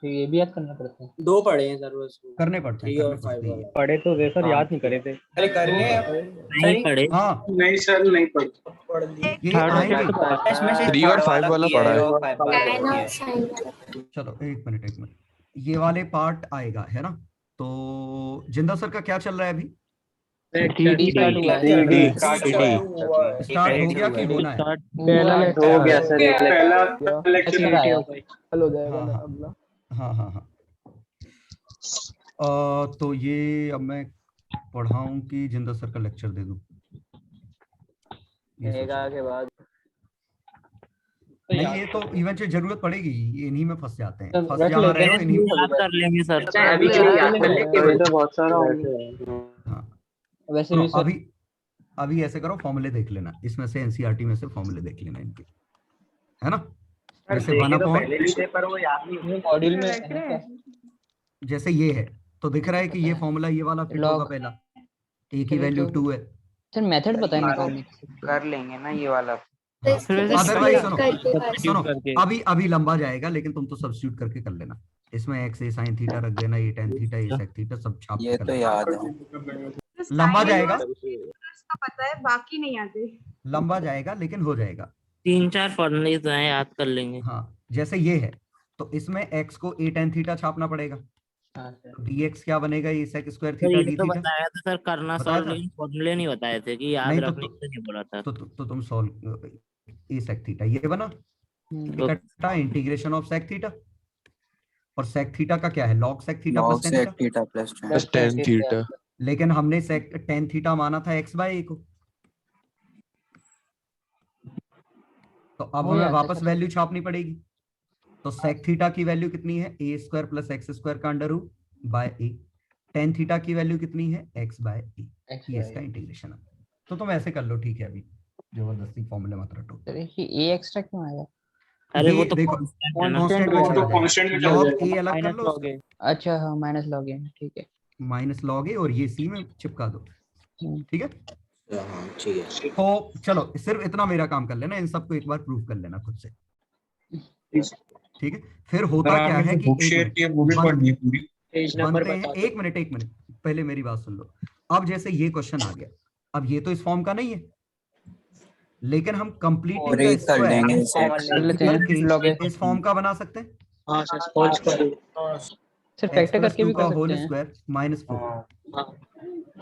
तो ये भी याद करना पड़ता है। 2 पढ़े हैं सर, बस करने पड़ते हैं, और 5 वाला पढ़े तो थे सर, याद नहीं करे थे। अरे करने नहीं पढ़े। हाँ नहीं सर नहीं पढ़े। ये आएंगे। 3 और 5 वाला पढ़ा है। चलो एक मिनट, ये वाले पार्ट आएगा है ना। तो जिंदा सर का क्या चल रहा है अभी? स्टार्ट हो गया कि होना है? हो गया सर, पहला लेक्चर हो जाएगा अगला। हाँ तो ये अब मैं पढ़ाऊं कि जिंदा सर का लेक्चर दे दूं? के बाद नहीं, ये तो इवेंट जरूरत पड़ेगी, इन्हीं में फंस जाते हैं, फंस जा रहे हो इन्हीं में। याद कर लेंगे सर। अभी के लिए याद कर ले, केवल तो बहुत सारा हाँ वैसे तो भी सर अभी ऐसे करो, फॉर्मूले देख लेना, इसमें से एनसीईआरटी में से फॉर्मूले देख लेना इनके, है ना। जैसे 1/, मॉड्यूल में है क्या? जैसे ये है तो दिख रहा है कि ये फॉर्मूला ये वाला फिट होगा पहला, a की वैल्यू 2 है। सर मेथड पता है निकालने कर लेंगे ना ये वाला। अदरवाइज सुनो अभी लंबा जाएगा, लेकिन तुम तो सब्स्टिट्यूट करके कर लेना। इसमें x a sin थीटा रख देना, a tan theta, a sec theta सब छाप ये तो याद है। लंबा जाएगा, पता है, बाकी नहीं आते। लंबा जाएगा लेकिन हो जाएगा। 3-4 पढ़ने तो है, याद कर लेंगे। हाँ जैसे ये है तो इसमें x को a tan थीटा छापना पड़ेगा। dx क्या बनेगा? a sec square theta d तो थीटा। बताया था सर करना सॉल्व, लेकिन फॉर्मूले नहीं बताए थे कि याद रखने के लिए नहीं बोला था। तो तुम सॉल्व a sec थीटा ये बना, इकट्ठा इंटीग्रेशन ऑफ sec थीटा, और sec थीटा का क्या है? log sec theta plus tan theta. लेकिन हमने sec tan थीटा माना था x बाय a को, तो अब हमें वापस वैल्यू छापनी पड़ेगी। तो sec थीटा की वैल्यू कितनी है? a square plus x square का under root by a। tan theta की वैल्यू कितनी है? x by a। ये इसका इंटीग्रेशन है। तो तुम ऐसे कर लो, ठीक है। अभी जबरदस्ती फॉर्मूले मत रटो। ये एक्स्ट्रा क्यों आया? अरे वो तो देखो कांस्टेंट में log a अलग कर लो। अच्छा हाँ, माइनस लॉग ए, ठीक है। माइनस लॉग ए और ये सी में चिपका दो, ठीक है। ठीक है, तो चलो सिर्फ इतना मेरा काम कर लेना, इन सबको एक बार प्रूव कर लेना खुद से, ठीक है। फिर होता क्या है कि बनते हैं, एक मिनट पहले मेरी बात सुन लो। अब जैसे ये क्वेश्चन आ गया, अब ये तो इस फॉर्म का नहीं है, लेकिन हम कंप्लीटिंग ब्रेक कर लेंगे इस फॉर्म का बना सकते हैं। हाँ sir, whole square sir factor करके भी कर होल सकते हैं। स्क्वायर माइनस 4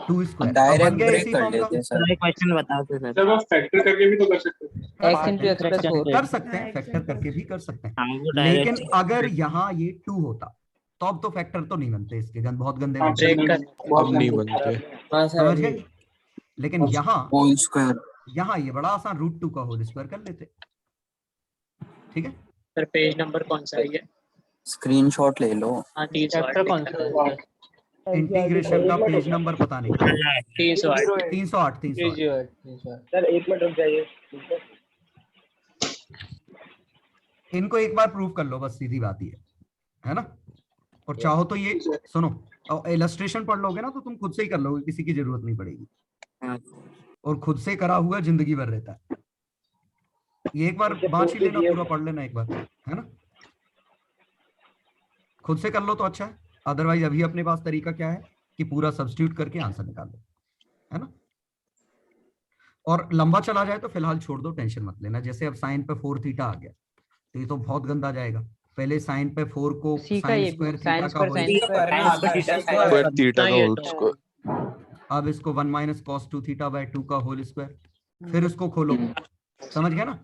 2 स्क्वायर डायरेक्ट बन गया ब्रेक इसी कर फॉर्म का। लेते हैं सर। एक क्वेश्चन बताओ सर। सर वो फैक्टर करके भी तो कर सकते हैं। x into x plus 4 कर सकते हैं, फैक्टर करके भी कर सकते हैं, हमको लेकिन डायरेक्ट अगर यहाँ ये 2 होता तो अब तो फैक्टर तो नहीं बनते इसके, बहुत गंदे हाँ, बनते ब्रेक हैं। कर अब नहीं बनते। समझ गए? लेकिन यहाँ होल स्क्वायर ये बड़ा आसान √2 का होल स्क्वायर कर लेते। ठीक है सर, पेज नंबर कौन सा है ये? स्क्रीनशॉट ले लो। हाँ, 308 फैक्टर कौन सा है? इंटीग्रेशन का पेज नंबर पता नहीं। 308 308 सर एक मिनट रुक जाइए। इनको एक बार प्रूव कर लो, बस सीधी बात ही है ना। और चाहो तो ये सुनो, और इलस्ट्रेशन पढ़ लोगे ना तो तुम खुद से ही कर लोगे, किसी की जरूरत नहीं पड़ेगी। और खुद से करा हुआ जिंदगी भर रहता है। ये एक बार बाँच ही लेना, पूरा पढ़ लेना एक बार, है ना। खुद से कर लो तो अच्छा है, अदरवाइज अभी अपने पास तरीका क्या है कि पूरा सब्स्टिट्यूट करके आंसर निकाल लो, है ना। और लंबा चला जाए तो फिलहाल छोड़ दो, टेंशन मत लेना। जैसे अब साइन पे 4 थीटा आ गया तो ये तो बहुत गंदा जाएगा। पहले साइन पे 4 को साइन स्क्वायर थीटा का होल स्क्वायर, अब इसको 1 माइनस cos 2 थीटा बाय 2 का होल स्क्वायर, फिर उसको खोलो। समझ गया ना।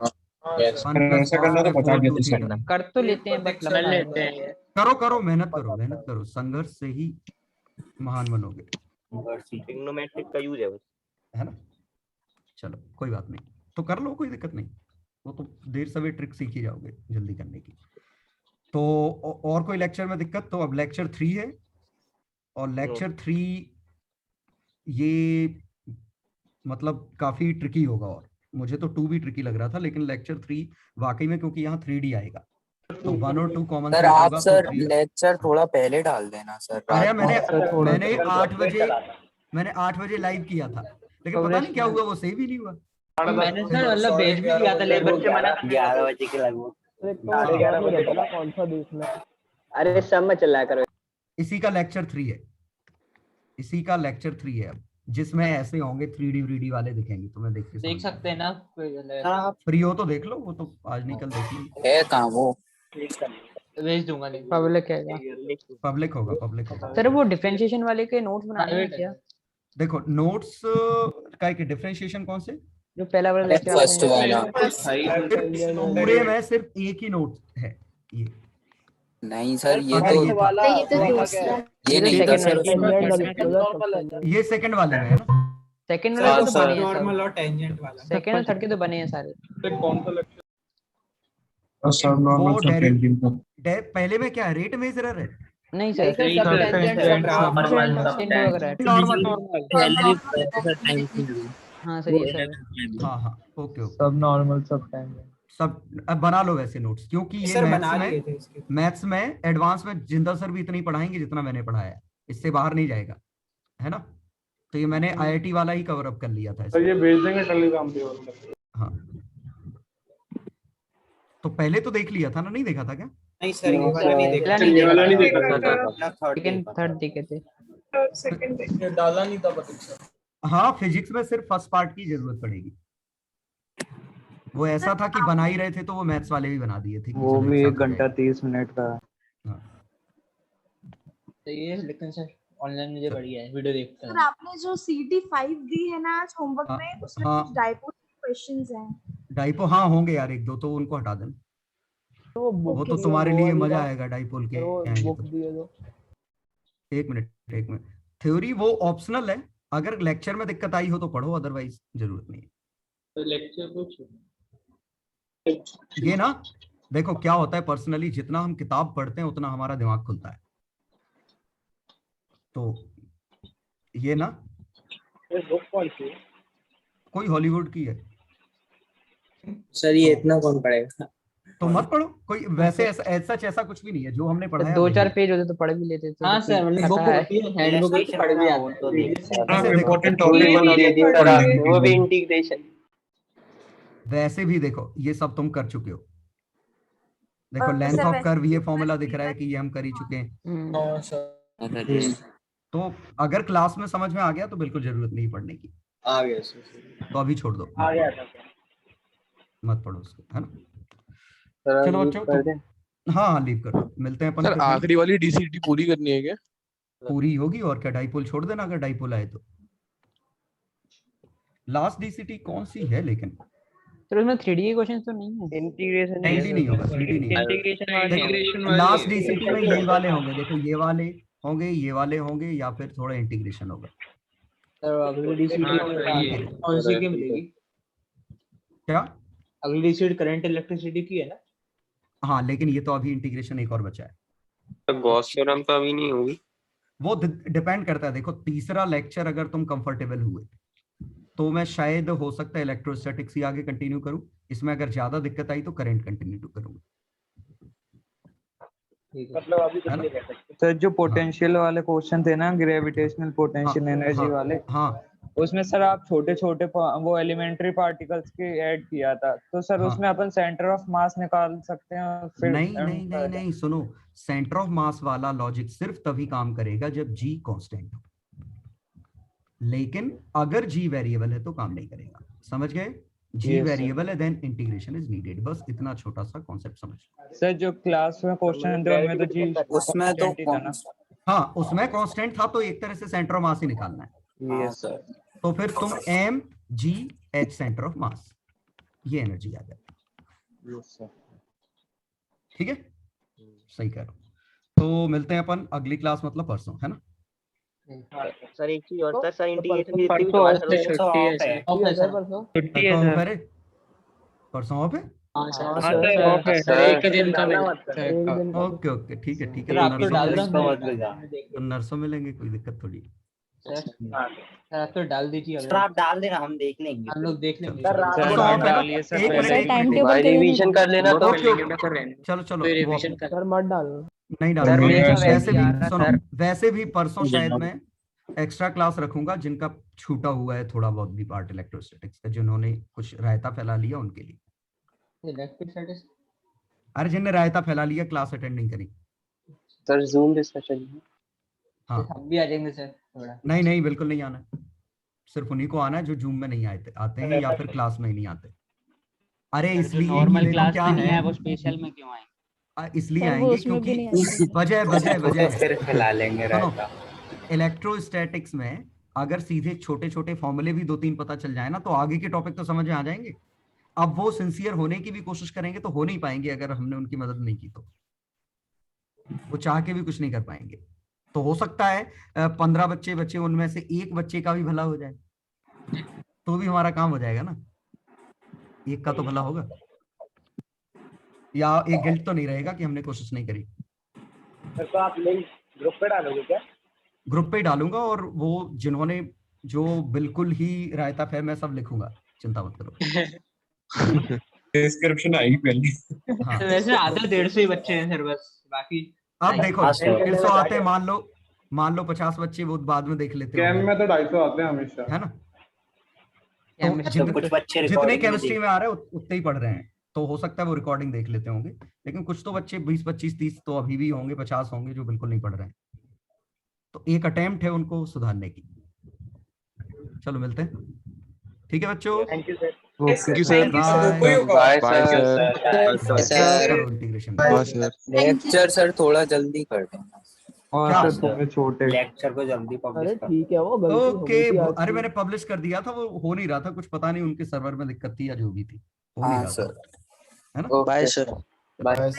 कर तो लेते हैं बट लंबा लेते हैं। करो मेहनत करो, संघर्ष से ही महान बनोगे। ट्रिग्नोमेट्रिक का यूज है ना। चलो कोई बात नहीं, तो कर लो, कोई दिक्कत नहीं। वो तो देर सवेर ट्रिक सीख ही जाओगे जल्दी करने की। तो और कोई लेक्चर में दिक्कत? तो अब लेक्चर 3 है, और लेक्चर 3 ये मतलब काफी ट्रिकी होगा। और मुझे तो 2 भी ट्रिकी लग रहा था, लेकिन लेक्चर 3 वाकई में, क्योंकि यहाँ 3D आएगा तो 1 और 2 कॉमन सर आप सर लेक्चर थोड़ा पहले डाल देना सर। अरे मैंने 8 बजे लाइव किया था, लेकिन पता नहीं क्या हुआ, वो सेव ही नहीं हुआ। मैंने सर मतलब भेज भी दिया था, लेबर से मना 11 बजे के लगभग। 11:30 बजे कौन सा देखना? अरे सब में चला करो। इसी का लेक्चर 3 है, अब जिसमें ऐसे होंगे 3D वाले दिखेंगे तुम्हें, देख सकते हैं ना। फ्री हो तो देख लो, वो तो आज नहीं कल देख लो। है कहाँ वो? भेज दूंगा, नहीं पब्लिक होगा। सर वो डिफरेंशिएशन वाले के नोट्स बनाने हैं क्या? देखो नोट्स का एक डिफरेंशिएशन कौन से, जो पहला वाला लेक्चर फर्स्ट वाला पूरे में सिर्फ एक ही नोट है ये। नहीं सर, ये तो ये नहीं था सर। ये सेकंड वाले में है ना। सेकंड वाले तो बने हैं नॉर्मल और टेंजेंट वाला। सेकंड और थर्ड के तो बने हैं सारे। कौन सा लेक्चर? पहले में क्या है, रेट मेजरर है? नहीं सर, हाँ सर, ये सर हाँ ओके सब नॉर्मल सब टेंजेंट सब। अब बना लो वैसे नोट्स, क्योंकि ये मैथ्स में एडवांस में जिंदल सर भी इतनी पढ़ाएंगे जितना मैंने पढ़ाया, इससे बाहर नहीं जाएगा, है ना। तो ये मैंने IIT वाला ही कवर अप कर लिया था। ये भेज देंगे टेलीग्राम पे। हाँ तो पहले तो देख लिया था ना, नहीं देखा था क्या? नहीं सर, ये वाला नहीं देखा था। सेकंड थर्ड देखे थे, सेकंड डाला नहीं था पता। हाँ फिजिक्स में सिर्फ फर्स्ट पार्ट की जरूरत पड़ेगी। वो ऐसा था कि बना ही रहे थे तो वो मैथ्स वाले भी बना दिए थे, वो भी 1 घंटा 30 मिनट का। तो ये लेकिन सर ऑनलाइन मुझे बढ़िया है, वीडियो देखते हैं। सर आपने जो CT 5 दी है ना आज होमवर्क में, उसमें कुछ डाइपोल क्वेश्चंस हैं। डाइपो हाँ होंगे यार, 1-2 तो उनको हटा देना। वो तो तुम्हारे लिए मजा आएगा डाइपोल के। एक मिनट थ्योरी वो ऑप्शनल है, अगर लेक्चर में दिक्कत आई हो तो पढ़ो, अदरवाइज जरूरत नहीं है। तो लेक्चर कुछ ये ना देखो क्या होता है, पर्सनली जितना हम किताब पढ़ते हैं उतना हमारा दिमाग खुलता है। तो ये ना कोई हॉलीवुड की है सर, ये इतना कौन पढ़ेगा? तो मत पढ़ो, कोई वैसे ऐसा कुछ भी नहीं है जो हमने पढ़ा है। 2-4 पेज होते तो पढ़ भी लेते थे। हाँ सर, मतलब बुक होती है, हैंडबुक पढ़ भी आता है। इंपॉर्टेंट टॉपिक बना दिया, वो भी इंटीग्रेशन। वैसे भी देखो ये सब तुम कर चुके हो। देखो लेंथ ऑफ कर्व, ये फॉर्मूला दिख रहा है कि ये हम कर ही चुके हैं। तो अगर क्लास में समझ में आ गया तो बिल्कुल जरूरत नहीं पढ़ने की। आ गया तो अभी छोड़ दो। आ गया था। मत पढ़ो उसको, है ना। चलो बच्चों हाँ लीव करो, मिलते हैं अपन सर। आखिरी वाली डीसीटी पूरी करनी है क्या? पूरी होगी और क्या, डाइपोल छोड़ देना अगर डाइपोल आए तो। लास्ट डीसीटी कौन सी है लेकिन? सर उसमें 3D के क्वेश्चंस तो नहीं है। इंटीग्रेशन 3D नहीं होगा, 3D नहीं होगा। लास्ट डीसीटी में ये वाले होंगे, देखो ये वाले होंगे, ये वाले होंगे, या फिर थोड़ा इंटीग्रेशन होगा। सर अगली डीसीटी कौन सी की मिलेगी? क्या अगली डीसीटी करंट इलेक्ट्रिसिटी की है ना? हाँ, लेकिन ये तो अभी इंटीग्रेशन एक और बचा है। तो गॉस थ्योरम तो अभी नहीं होगी। वो डिपेंड करता है। देखो तीसरा लेक्चर अगर तुम कंफर्टेबल हुए तो मैं शायद हो सकता है इलेक्ट्रोस्टैटिक्स ही आगे कंटिन्यू करूं। इसमें अगर ज्यादा दिक्कत आई तो करंट कंटिन्यू करूंगा। मतलब अभी कुछ नहीं कह सकते सर। जो पोटेंशियल वाले क्वेश्चन थे ना, ग्रेविटेशनल पोटेंशियल एनर्जी वाले, हाँ उसमें सर आप छोटे छोटे वो एलिमेंट्री पार्टिकल्स के ऐड किया था, तो सर उसमें अपन सेंटर ऑफ मास निकाल सकते हैं फिर? नहीं, सुनो, सेंटर ऑफ मास वाला लॉजिक सिर्फ तभी काम करेगा जब जी कांस्टेंट हो, लेकिन अगर जी वेरिएबल है तो काम नहीं करेगा। समझ गए? जी वेरिएबल है देन इंटीग्रेशन इज नीडेड। बस इतना छोटा सा कॉन्सेप्ट समझ सर। जो क्लास में क्वेश्चन थे उनमें तो जी उसमें तो हाँ उसमें कांस्टेंट था, तो एक तरह से सेंटर ऑफ मास ही निकालना है। Yes sir. तो फिर तुम M G H centre of mass, ये एनर्जी आ जाएगी। Yes sir. ठीक है, सही कह रहा हूं। तो मिलते हैं अपन अगली क्लास, मतलब परसों, है ना। सर एक चीज और सर इंटीग्रेशन की जितनी भी तुम्हारे सर छुट्टी है। परसों ऑफ है। ओके ठीक है। नर्सों मिलेंगे, कोई दिक्कत थोड़ी। सर तो डाल दीजिए। सर आप डाल देना, हम देख लेंगे। हम लोग देख लेंगे। रिवीजन कर लेना तो चलो रिवीजन कर मत डालो। नहीं डालो। वैसे भी परसों शायद मैं एक्स्ट्रा क्लास रखूंगा जिनका छूटा हुआ है थोड़ा बहुत भी पार्ट इलेक्ट्रोस्टैटिक्स का, जिन्होंने कुछ रायता फैला लिया उनके लिए। अरे जिनने रायता फैला लिया क्लास अटेंड नहीं करी सर, जूम डिस्कशन। हाँ हम भी आ जाएंगे सर थोड़ा। नहीं बिल्कुल नहीं आना, सिर्फ उन्हीं को आना है जो जूम में नहीं आते हैं या फिर क्लास में नहीं आते। अरे इसलिए नॉर्मल क्लास क्या है वो स्पेशल में क्यों आए? इसलिए आएंगे क्योंकि वजह फैला लेंगे रायता। इलेक्ट्रोस्टैटिक्स में अगर सीधे छोटे छोटे फॉर्मूले भी 2-3 पता चल जाए ना तो आगे के टॉपिक तो समझ में आ जाएंगे। अब वो सिंसियर होने की भी कोशिश करेंगे तो हो नहीं पाएंगे अगर हमने उनकी मदद नहीं की तो। वो चाह के भी कुछ नहीं कर पाएंगे। तो हो सकता है 15 बच्चे उनमें से एक बच्चे का भी भला हो जाए तो भी हमारा काम हो जाएगा ना। एक का तो भला होगा, या एक गिल्ट तो नहीं रहेगा कि हमने कोशिश नहीं करी। तो आप लिंक ग्रुप पे डालोगे क्या? ग्रुप पे डालूंगा, और वो जिन्होंने जो बिल्कुल ही रायता फे मैं सब लिखूंगा, चिंता मत करो। डिस्क्रिप्शन आएगी पहले। हाँ वैसे आधा 150 ही बच्चे हैं सर बस, बाकी अब देखो 150 आते हैं, मान लो 50 बच्चे वो बाद में देख लेते हैं। कैम में तो 250 आते हैं हमेशा, है ना। तो कुछ बच्चे जितने केमिस्ट्री में आ रहे हैं उतने ही पढ़ रहे हैं, तो हो सकता है वो रिकॉर्डिंग देख लेते होंगे। लेकिन कुछ तो बच्चे 20, 25, 30 तो अभी भी होंगे, 50 होंगे जो बिल्कुल नहीं पढ़ रहे हैं। तो एक अटेम्प्ट है उनको सुधारने की। चलो मिलते हैं, ठीक है बच्चों। Thank you sir. Lecture sir थोड़ा जल्दी कर देना। छोटे लेक्चर को जल्दी पब्लिश कर। ठीक है, वो गलती हो गई थी आज अरे की। मैंने पब्लिश कर दिया था, वो हो नहीं रहा था, कुछ पता नहीं उनके सर्वर में दिक्कत थी या जो भी थी, हो नहीं रहा था, है ना। Bye sir. बाय।